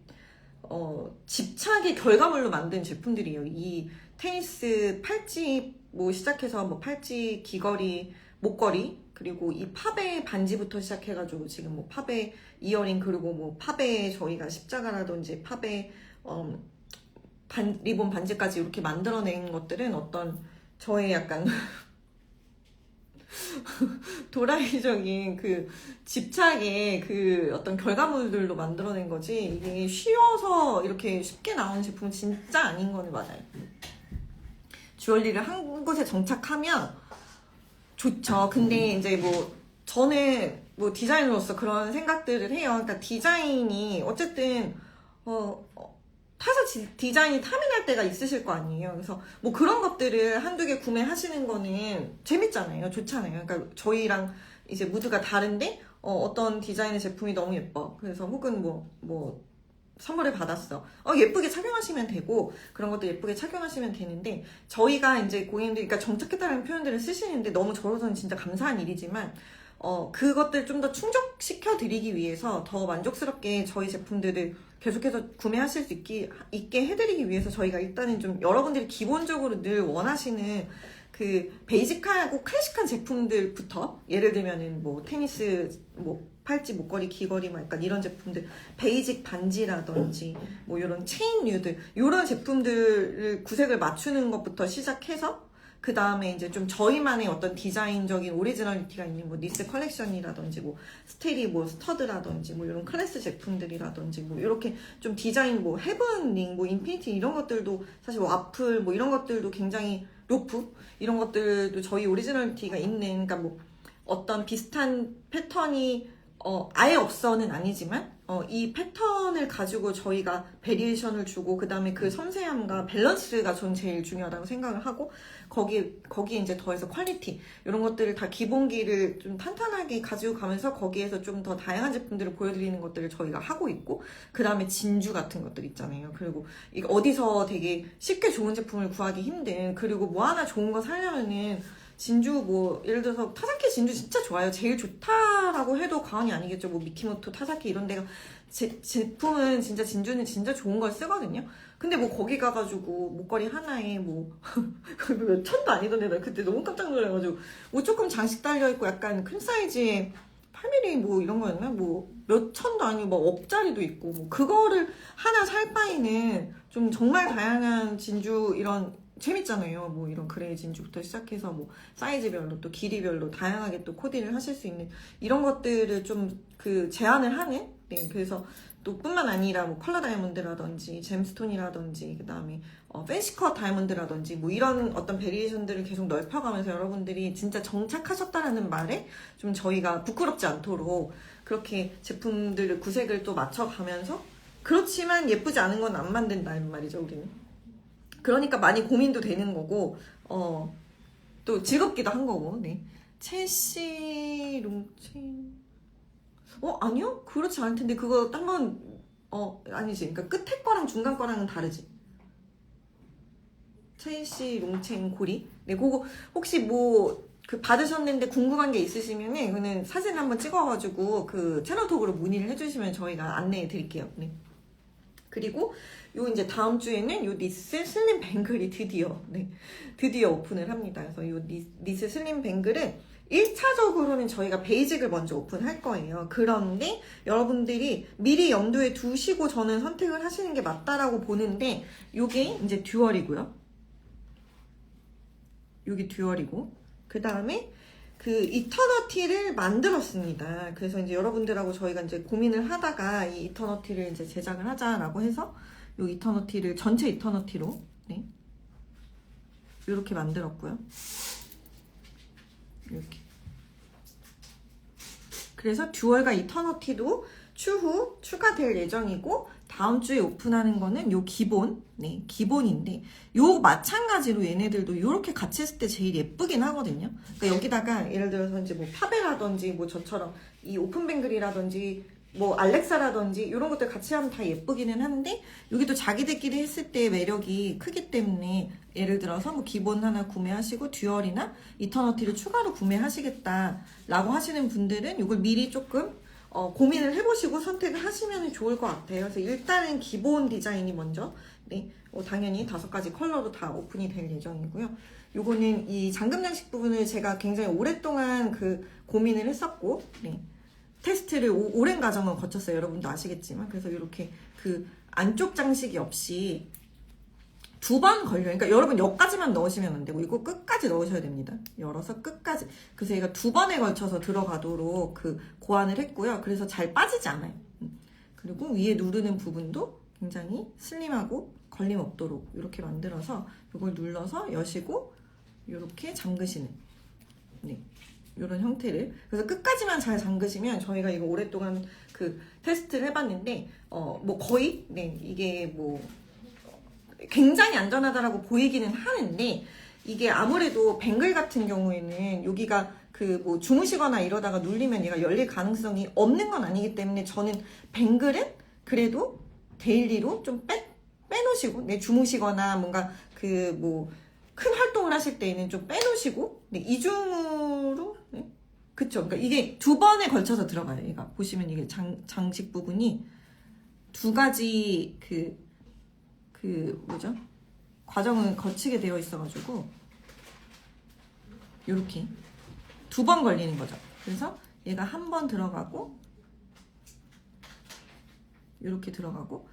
집착의 결과물로 만든 제품들이에요. 이 테니스 팔찌 뭐 시작해서 뭐 팔찌, 귀걸이, 목걸이, 그리고 이 팝의 반지부터 시작해가지고 지금 뭐 팝의 이어링, 그리고 뭐 팝의 저희가 십자가라든지 팝의 리본 반지까지 이렇게 만들어낸 것들은 어떤 저의 약간 도라이적인 그 집착의 그 어떤 결과물들로 만들어낸 거지, 이게 쉬워서 이렇게 쉽게 나오는 제품은 진짜 아닌 거는 맞아요. 주얼리를 한 곳에 정착하면 좋죠. 근데 이제 뭐 저는 뭐 디자이너로서 그런 생각들을 해요. 그러니까 디자인이 어쨌든 타사 디자인이 타민할 때가 있으실 거 아니에요. 그래서 뭐 그런 것들을 한두 개 구매하시는 거는 재밌잖아요. 좋잖아요. 그러니까 저희랑 이제 무드가 다른데 어떤 디자인의 제품이 너무 예뻐. 그래서 혹은 뭐 선물을 받았어. 예쁘게 착용하시면 되고, 그런 것도 예쁘게 착용하시면 되는데, 저희가 이제 고객님들이, 그러니까 정착했다는 표현들을 쓰시는데 너무 저로서는 진짜 감사한 일이지만, 그것들 좀 더 충족시켜 드리기 위해서 더 만족스럽게 저희 제품들을 계속해서 구매하실 수 있게 해드리기 위해서 저희가 일단은 좀 여러분들이 기본적으로 늘 원하시는 그 베이직하고 클래식한 제품들부터, 예를 들면은 뭐 테니스 뭐 팔찌, 목걸이, 귀걸이 막 약간 이런 제품들, 베이직 반지라든지 뭐 이런 체인 뉴들, 이런 제품들을 구색을 맞추는 것부터 시작해서 그 다음에 이제 좀 저희만의 어떤 디자인적인 오리지널리티가 있는 뭐 니스 컬렉션이라든지 뭐 스테리 뭐 스터드라든지 뭐 이런 클래스 제품들이라든지 뭐 이렇게 좀 디자인 뭐 헤븐링 뭐 인피니티 이런 것들도 사실 와플 뭐 이런 것들도 굉장히 로프 이런 것들도 저희 오리지널리티가 있는, 그러니까 뭐 어떤 비슷한 패턴이 아예 없어는 아니지만 이 패턴을 가지고 저희가 베리에이션을 주고 그 다음에 그 섬세함과 밸런스가 전 제일 중요하다고 생각을 하고, 거기에 이제 더해서 퀄리티 이런 것들을 다 기본기를 좀 탄탄하게 가지고 가면서 거기에서 좀 더 다양한 제품들을 보여드리는 것들을 저희가 하고 있고, 그 다음에 진주 같은 것들 있잖아요. 그리고 이게 어디서 되게 쉽게 좋은 제품을 구하기 힘든, 그리고 뭐 하나 좋은 거 사려면은 진주 뭐 예를 들어서 타사키 진주 진짜 좋아요. 제일 좋다라고 해도 과언이 아니겠죠. 뭐 미키모토, 타사키 이런 데가 제품은 진짜 진주는 진짜 좋은 걸 쓰거든요. 근데 뭐 거기 가가지고 목걸이 하나에 뭐 몇 천도 아니던데 나 그때 너무 깜짝 놀라가지고 뭐 조금 장식 달려있고 약간 큰 사이즈의 8mm 뭐 이런 거였나? 뭐 몇 천도 아니고 뭐 억짜리도 있고 뭐 그거를 하나 살 바에는 좀 정말 다양한 진주 이런 재밌잖아요. 뭐 이런 그레이 진주부터 시작해서 뭐 사이즈별로 또 길이별로 다양하게 또 코디를 하실 수 있는 이런 것들을 좀 그 제안을 하는, 네, 그래서 또 뿐만 아니라 뭐 컬러 다이아몬드라든지 잼스톤이라든지 그 다음에 팬시컷 다이아몬드라든지 뭐 이런 어떤 베리에이션들을 계속 넓혀가면서 여러분들이 진짜 정착하셨다라는 말에 좀 저희가 부끄럽지 않도록 그렇게 제품들을 구색을 또 맞춰가면서, 그렇지만 예쁘지 않은 건 안 만든다는 말이죠 우리는. 그러니까 많이 고민도 되는 거고 또 즐겁기도 한 거고. 네. 첼시 롱체인 아니요? 그렇지 않을 텐데 그거 한번 아니지. 그러니까 끝에 거랑 중간 거랑은 다르지. 첼시 롱체인 고리. 네, 그거 혹시 뭐 그 받으셨는데 궁금한 게 있으시면은 그는 사진 한번 찍어가지고 그 채널톡으로 문의를 해주시면 저희가 안내해 드릴게요. 네. 그리고 요 이제 다음 주에는 요 니스 슬림 뱅글이 드디어 오픈을 합니다. 그래서 요 니스 슬림 뱅글은 1차적으로는 저희가 베이직을 먼저 오픈할 거예요. 그런데 여러분들이 미리 염두에 두시고 저는 선택을 하시는 게 맞다라고 보는데, 요게 이제 듀얼이고요. 요게 듀얼이고, 그 다음에 그 이터너티를 만들었습니다. 그래서 이제 여러분들하고 저희가 이제 고민을 하다가 이 이터너티를 이제 제작을 하자라고 해서 요 이터너티를 전체 이터너티로 네. 이렇게 만들었고요. 이렇게. 그래서 듀얼과 이터너티도 추후 추가될 예정이고 다음 주에 오픈하는 거는 요 기본, 네, 기본인데 요 마찬가지로 얘네들도 이렇게 같이 했을 때 제일 예쁘긴 하거든요. 그러니까 여기다가 예를 들어서 이제 뭐 파베라든지 뭐 저처럼 이 오픈뱅글이라든지 뭐 알렉사라든지 이런 것들 같이 하면 다 예쁘기는 한데 여기도 자기들끼리 했을 때 매력이 크기 때문에 예를 들어서 뭐 기본 하나 구매하시고 듀얼이나 이터너티를 추가로 구매하시겠다라고 하시는 분들은 이걸 미리 조금 고민을 해보시고 선택을 하시면 좋을 것 같아요. 그래서 일단은 기본 디자인이 먼저 네, 당연히 5가지 컬러로 다 오픈이 될 예정이고요. 요거는 이 잠금 장식 부분을 제가 굉장히 오랫동안 그 고민을 했었고 네, 테스트를 오랜 과정을 거쳤어요. 여러분도 아시겠지만 그래서 이렇게 그 안쪽 장식이 없이 2번 걸려요. 그러니까 여러분 여기까지만 넣으시면 안 되고 이거 끝까지 넣으셔야 됩니다. 열어서 끝까지. 그래서 얘가 2번에 걸쳐서 들어가도록 그 고안을 했고요. 그래서 잘 빠지지 않아요. 그리고 위에 누르는 부분도 굉장히 슬림하고 걸림 없도록 이렇게 만들어서 이걸 눌러서 여시고 이렇게 잠그시는 네. 이런 형태를. 그래서 끝까지만 잘 잠그시면 저희가 이거 오랫동안 그 테스트를 해봤는데 뭐 거의 네 이게 뭐 굉장히 안전하다라고 보이기는 하는데 이게 아무래도 뱅글 같은 경우에는 여기가 그 뭐 주무시거나 이러다가 눌리면 얘가 열릴 가능성이 없는 건 아니기 때문에 저는 뱅글은 그래도 데일리로 좀 빼놓으시고 네 주무시거나 뭔가 그 뭐 큰 활동을 하실 때에는 좀 빼놓으시고 네 이중으로 네? 그쵸. 그러니까 이게 2번에 걸쳐서 들어가요. 얘가 보시면 이게 장식 부분이 2가지 뭐죠? 과정을 거치게 되어 있어가지고 이렇게 2번 걸리는 거죠. 그래서 얘가 한 번 들어가고 이렇게 들어가고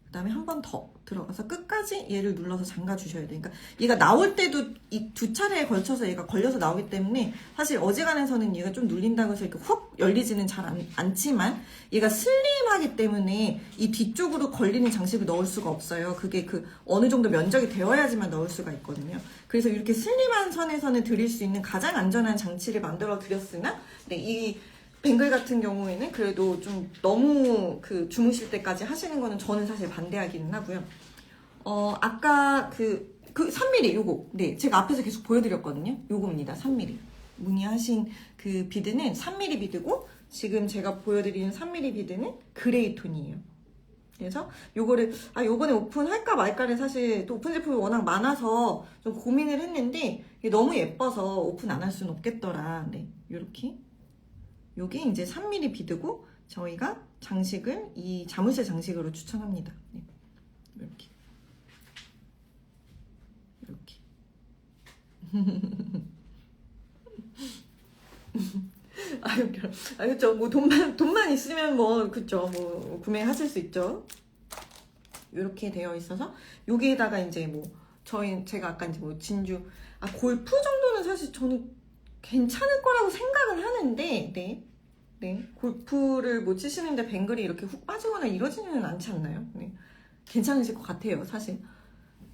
그 다음에 한 번 더 들어가서 끝까지 얘를 눌러서 잠가 주셔야 돼요. 그러니까 얘가 나올 때도 이 2차례에 걸쳐서 얘가 걸려서 나오기 때문에 사실 어지간해서는 얘가 좀 눌린다고 해서 이렇게 훅 열리지는 잘 않지만 얘가 슬림하기 때문에 이 뒤쪽으로 걸리는 장식을 넣을 수가 없어요. 그게 그 어느 정도 면적이 되어야지만 넣을 수가 있거든요. 그래서 이렇게 슬림한 선에서는 드릴 수 있는 가장 안전한 장치를 만들어 드렸으나 네, 이 뱅글 같은 경우에는 그래도 좀 너무 그 주무실 때까지 하시는 거는 저는 사실 반대하기는 하고요. 아까 그 3mm 요거 네 제가 앞에서 계속 보여드렸거든요. 요겁니다. 3mm 문의하신 그 비드는 3mm 비드고 지금 제가 보여드리는 3mm 비드는 그레이 톤이에요. 그래서 요거를 요번에 오픈할까 말까는 사실 또 오픈 제품이 워낙 많아서 좀 고민을 했는데 이게 너무 예뻐서 오픈 안 할 수는 없겠더라. 네 요렇게 요게 이제 3mm 비드고 저희가 장식을 이 자물쇠 장식으로 추천합니다. 네. 이렇게 그쵸. 뭐 돈만 있으면 뭐 그쵸. 뭐 구매하실 수 있죠. 이렇게 되어 있어서 여기에다가 이제 뭐 제가 아까 이제 뭐 진주 골프 정도는 사실 저는 괜찮을 거라고 생각은 하는데 네 골프를 뭐 치시는데 뱅글이 이렇게 훅 빠지거나 이러지는 않지 않나요? 네 괜찮으실 것 같아요 사실.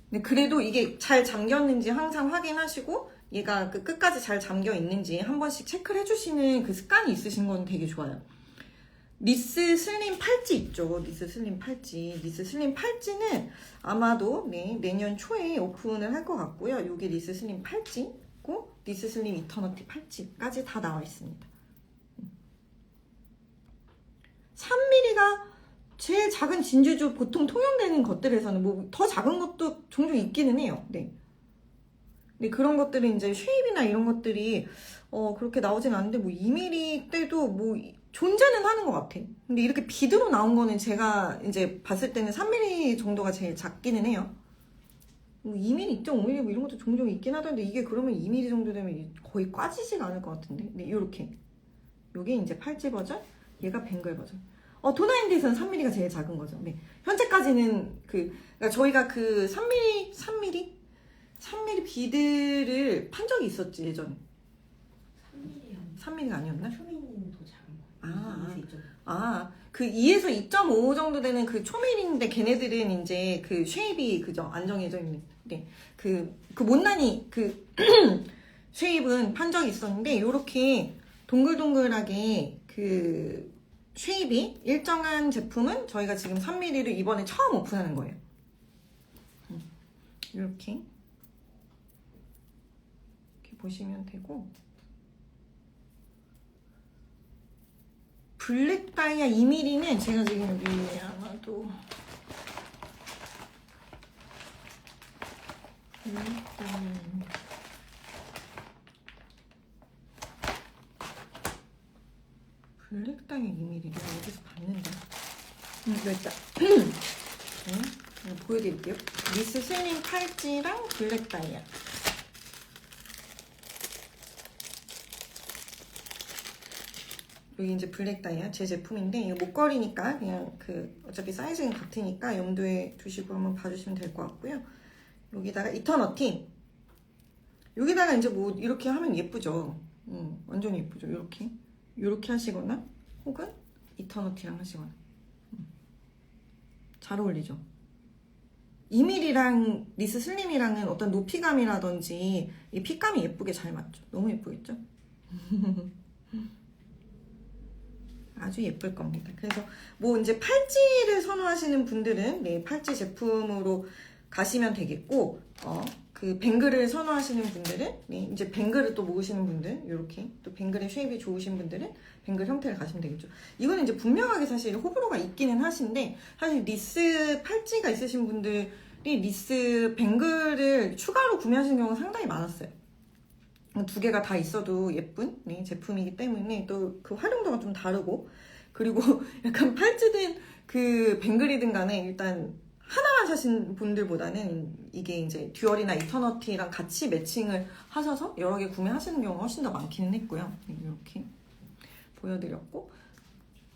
네, 그래도 이게 잘 잠겼는지 항상 확인하시고 얘가 그 끝까지 잘 잠겨 있는지 한 번씩 체크를 해주시는 그 습관이 있으신 건 되게 좋아요. 리스 슬림 팔찌 있죠. 리스 슬림 팔찌는 아마도 네, 내년 초에 오픈을 할 것 같고요. 이게 리스 슬림 팔찌고 리스 슬림 이터너티 팔찌까지 다 나와 있습니다. 3mm가 제일 작은 진주주 보통 통용되는 것들에서는 뭐 더 작은 것도 종종 있기는 해요. 네. 근데 그런 것들은 이제 쉐입이나 이런 것들이 그렇게 나오진 않는데 뭐 2mm 때도 뭐 존재는 하는 것 같아. 근데 이렇게 비드로 나온 거는 제가 이제 봤을 때는 3mm 정도가 제일 작기는 해요. 뭐 2mm, 2.5mm 뭐 이런 것도 종종 있긴 하던데 이게 그러면 2mm 정도 되면 거의 꽈지지가 않을 것 같은데. 네, 요렇게. 요게 이제 팔찌 버전, 얘가 뱅글 버전. 도나인드에서는 3mm가 제일 작은 거죠. 네. 현재까지는 그러니까 저희가 그 3mm 비드를 판 적이 있었지, 예전에. 3mm가 아니었나? 초미니는 더 작은 거. 그 2에서 2.5 정도 되는 그 초밀인데 걔네들은 이제 그 쉐입이 그죠 안정해져 있는. 네. 그 못난이 그 쉐입은 판 적이 있었는데 요렇게 동글동글하게 그 쉐입이 일정한 제품은 저희가 지금 3mm를 이번에 처음 오픈하는 거예요. 이렇게 보시면 되고, 블랙 다이아 2mm는 제가 지금 여기 아마도 블랙 다이아 2mm를 어디서 봤는데 이거 있다. 보여드릴게요. 미스 슬림 팔찌랑 블랙 다이아. 여기 이제 블랙 다이아 제 제품인데 이거 목걸이니까 그냥 그 어차피 사이즈는 같으니까 염두에 두시고 한번 봐주시면 될 것 같고요. 여기다가 이터너티. 여기다가 이제 뭐 이렇게 하면 예쁘죠. 완전 예쁘죠. 이렇게 하시거나 혹은 이터너티랑 하시거나 잘 어울리죠. 2mm랑 리스 슬림이랑은 어떤 높이감이라든지 이 핏감이 예쁘게 잘 맞죠. 너무 예쁘겠죠? 아주 예쁠 겁니다. 그래서 뭐 이제 팔찌를 선호하시는 분들은 네, 팔찌 제품으로 가시면 되겠고, 그 뱅글을 선호하시는 분들은 네, 이제 뱅글을 또 모으시는 분들 이렇게 또 뱅글의 쉐입이 좋으신 분들은 뱅글 형태를 가시면 되겠죠. 이거는 이제 분명하게 사실 호불호가 있기는 하신데, 사실 리스 팔찌가 있으신 분들이 리스 뱅글을 추가로 구매하시는 경우가 상당히 많았어요. 두 개가 다 있어도 예쁜 네, 제품이기 때문에 또 그 활용도가 좀 다르고, 그리고 약간 팔찌든 그 뱅글이든 간에 일단 하나만 사신 분들보다는 이게 이제 듀얼이나 이터너티랑 같이 매칭을 하셔서 여러 개 구매하시는 경우가 훨씬 더 많기는 했고요. 네, 이렇게 보여드렸고,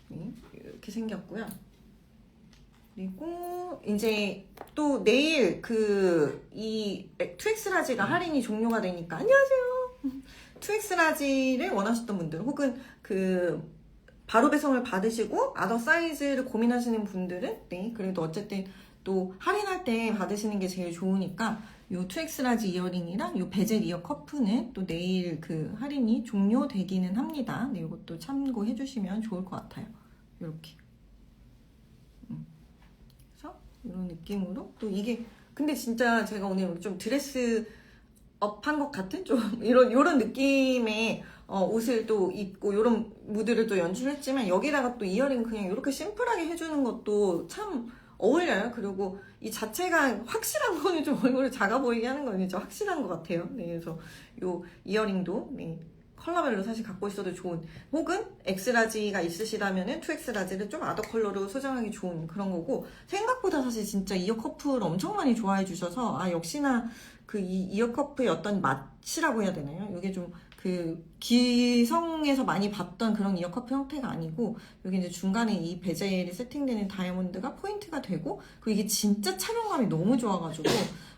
네, 이렇게 생겼고요. 그리고 이제 또 내일 이 2X 라지가 할인이 종료가 되니까, 안녕하세요. 2X 라지를 원하셨던 분들 혹은 그 바로 배송을 받으시고 아더 사이즈를 고민하시는 분들은 네, 그래도 어쨌든 또 할인할 때 받으시는 게 제일 좋으니까 요 2X 라지 이어링이랑 요 베젤 이어 커프는 또 내일 그 할인이 종료되기는 합니다. 네, 이것도 참고해 주시면 좋을 것 같아요. 이렇게. 그래서 이런 느낌으로 또 이게 근데 진짜 제가 오늘 좀 드레스 업한 것 같은 좀 이런 느낌의 옷을 또 입고 이런 무드를 또 연출했지만 여기다가 또 이어링 그냥 이렇게 심플하게 해주는 것도 참 어울려요. 그리고 이 자체가 확실한 거는 좀 얼굴을 작아 보이게 하는 거는 진짜 확실한 것 같아요. 네, 그래서 요 이어링도 네, 컬러별로 사실 갖고 있어도 좋은, 혹은 X라지가 있으시다면은 2X라지를 좀 아더 컬러로 소장하기 좋은 그런 거고, 생각보다 사실 진짜 이어 커프를 엄청 많이 좋아해 주셔서 역시나 그 이어 커프의 어떤 맛이라고 해야 되나요? 이게 좀 그 기성에서 많이 봤던 그런 이어 커프 형태가 아니고, 여기 이제 중간에 이 베젤이 세팅되는 다이아몬드가 포인트가 되고, 그리고 이게 진짜 착용감이 너무 좋아가지고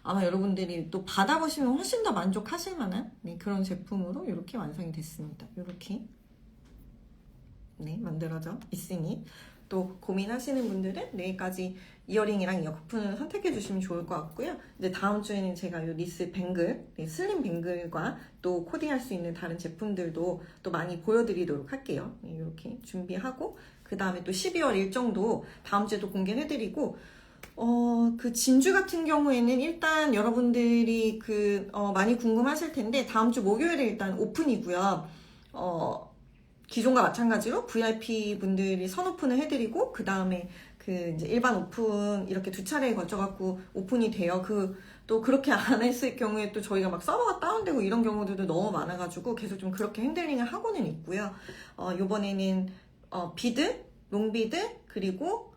아마 여러분들이 또 받아보시면 훨씬 더 만족하실 만한 네, 그런 제품으로 이렇게 완성이 됐습니다. 이렇게 네, 만들어져 있으니 또 고민하시는 분들은 내일까지 이어링이랑 이어 커프를 선택해 주시면 좋을 것 같고요. 이제 다음 주에는 제가 이 리스 뱅글, 네, 슬림 뱅글과 또 코디할 수 있는 다른 제품들도 또 많이 보여드리도록 할게요. 네, 이렇게 준비하고 그 다음에 또 12월 일정도 다음 주에도 공개해드리고, 그 진주 같은 경우에는 일단 여러분들이 많이 궁금하실 텐데 다음 주 목요일에 일단 오픈이고요. 기존과 마찬가지로 VIP 분들이 선오픈을 해드리고 그 다음에 그 이제 일반 오픈 이렇게 두 차례에 걸쳐갖고 오픈이 돼요. 또 그렇게 안 했을 경우에 또 저희가 막 서버가 다운되고 이런 경우들도 너무 많아가지고 계속 좀 그렇게 핸들링을 하고는 있고요. 요번에는 비드, 롱비드 그리고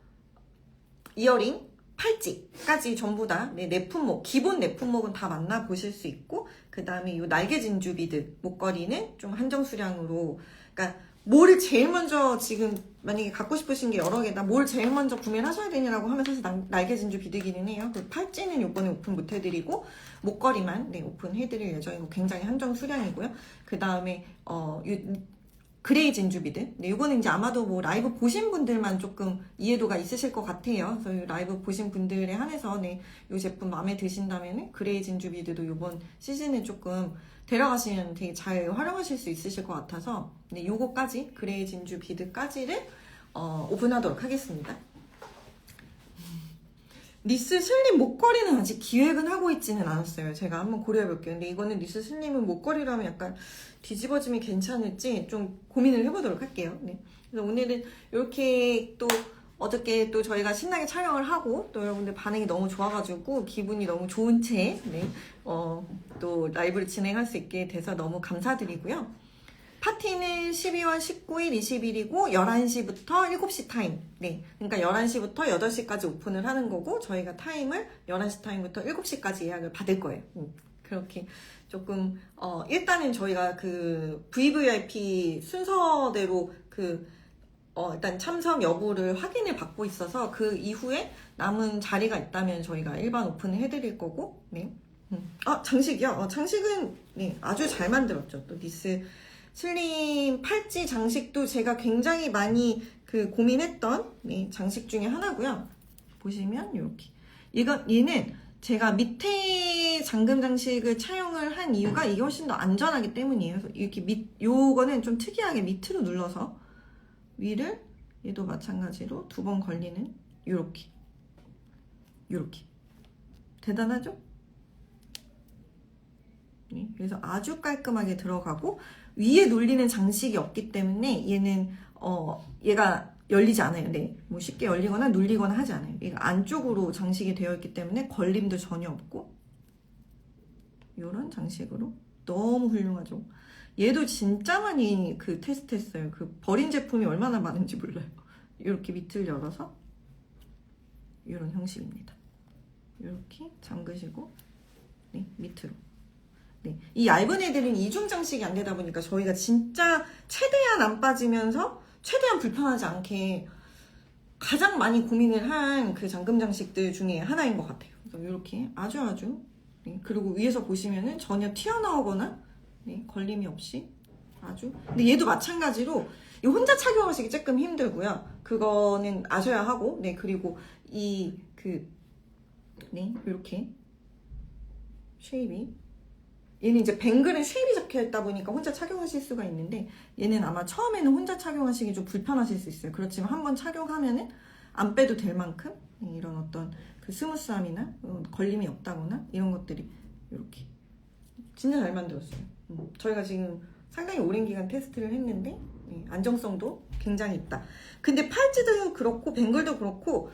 이어링, 팔찌까지 전부 다 네 품목, 기본 네 품목은 다 만나보실 수 있고, 그 다음에 이 날개 진주 비드 목걸이는 좀 한정 수량으로, 그러니까 뭐를 제일 먼저 지금 만약에 갖고 싶으신 게 여러 개다, 뭘 제일 먼저 구매를 하셔야 되냐라고 하면 사실 날개 진주 비드기는 해요. 그 팔찌는 이번에 오픈 못 해드리고 목걸이만 네, 오픈해드릴 예정이고 굉장히 한정 수량이고요. 그 다음에 그레이 진주 비드. 네, 이거는 이제 아마도 뭐 라이브 보신 분들만 조금 이해도가 있으실 것 같아요. 그래서 이 라이브 보신 분들에 한해서 네, 이 제품 마음에 드신다면은 그레이 진주 비드도 이번 시즌에 조금 데려가시면 되게 잘 활용하실 수 있으실 것 같아서 네, 요거까지 그레이 진주 비드까지를 오픈하도록 하겠습니다. 리스 슬림 목걸이는 아직 기획은 하고 있지는 않았어요. 제가 한번 고려해볼게요. 근데 이거는 리스 슬림은 목걸이로 하면 약간 뒤집어짐이 괜찮을지 좀 고민을 해보도록 할게요. 네. 그래서 오늘은 이렇게 또 어저께 또 저희가 신나게 촬영을 하고 또 여러분들 반응이 너무 좋아가지고 기분이 너무 좋은 채 네. 또 라이브를 진행할 수 있게 돼서 너무 감사드리고요. 파티는 12월 19일, 20일이고 11시부터 7시 타임. 네. 그러니까 11시부터 8시까지 오픈을 하는 거고 저희가 타임을 11시 타임부터 7시까지 예약을 받을 거예요. 그렇게 조금 일단은 저희가 그 VVIP 순서대로 일단 참석 여부를 확인을 받고 있어서 그 이후에 남은 자리가 있다면 저희가 일반 오픈을 해드릴 거고. 네. 장식이요? 장식은 네, 아주 잘 만들었죠. 또 리스 슬림 팔찌 장식도 제가 굉장히 많이 고민했던 네, 장식 중에 하나고요. 보시면 이렇게 얘는 제가 밑에 잠금 장식을 착용을 한 이유가 이게 훨씬 더 안전하기 때문이에요. 그래서 이렇게 요거는 좀 특이하게 밑으로 눌러서 위를 얘도 마찬가지로 2번 걸리는 요렇게 대단하죠? 네, 그래서 아주 깔끔하게 들어가고 위에 눌리는 장식이 없기 때문에 얘는 얘가 열리지 않아요. 네, 뭐 쉽게 열리거나 눌리거나 하지 않아요. 얘가 안쪽으로 장식이 되어 있기 때문에 걸림도 전혀 없고 이런 장식으로 너무 훌륭하죠. 얘도 진짜 많이 테스트했어요. 버린 제품이 얼마나 많은지 몰라요. 이렇게 밑을 열어서 이런 형식입니다. 이렇게 잠그시고 네, 밑으로. 네, 이 얇은 애들은 이중 장식이 안 되다 보니까 저희가 진짜 최대한 안 빠지면서 최대한 불편하지 않게 가장 많이 고민을 한 잠금 장식들 중에 하나인 것 같아요. 그래서 이렇게 아주 네, 그리고 위에서 보시면은 전혀 튀어나오거나 네, 걸림이 없이 아주. 근데 얘도 마찬가지로 혼자 착용하시기 조금 힘들고요. 그거는 아셔야 하고 네, 그리고 네, 이렇게 쉐입이 얘는 이제 뱅글은 쉐입이 적혀있다 보니까 혼자 착용하실 수가 있는데 얘는 아마 처음에는 혼자 착용하시기 좀 불편하실 수 있어요. 그렇지만 한번 착용하면은 안 빼도 될 만큼 이런 어떤 스무스함이나 걸림이 없다거나 이런 것들이 이렇게 진짜 잘 만들었어요. 저희가 지금 상당히 오랜 기간 테스트를 했는데 안정성도 굉장히 있다. 근데 팔찌도 그렇고 뱅글도 그렇고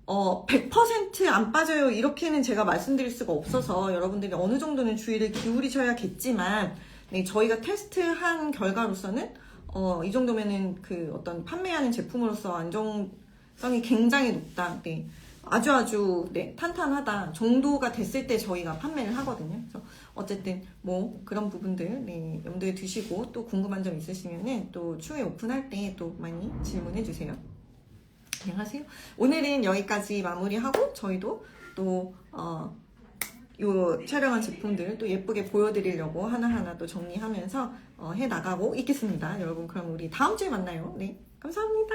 100% 안 빠져요 이렇게는 제가 말씀드릴 수가 없어서 여러분들이 어느 정도는 주의를 기울이셔야겠지만 네, 저희가 테스트한 결과로서는 이 정도면은 어떤 판매하는 제품으로서 안정성이 굉장히 높다. 네, 아주 네, 탄탄하다 정도가 됐을 때 저희가 판매를 하거든요. 그래서 어쨌든 뭐 그런 부분들 네, 염두에 두시고 또 궁금한 점 있으시면은 또 추후에 오픈할 때 또 많이 질문해 주세요. 안녕하세요. 오늘은 여기까지 마무리하고 저희도 또 요 촬영한 제품들 또 예쁘게 보여드리려고 하나하나 또 정리하면서 해 나가고 있겠습니다. 여러분 그럼 우리 다음 주에 만나요. 네, 감사합니다.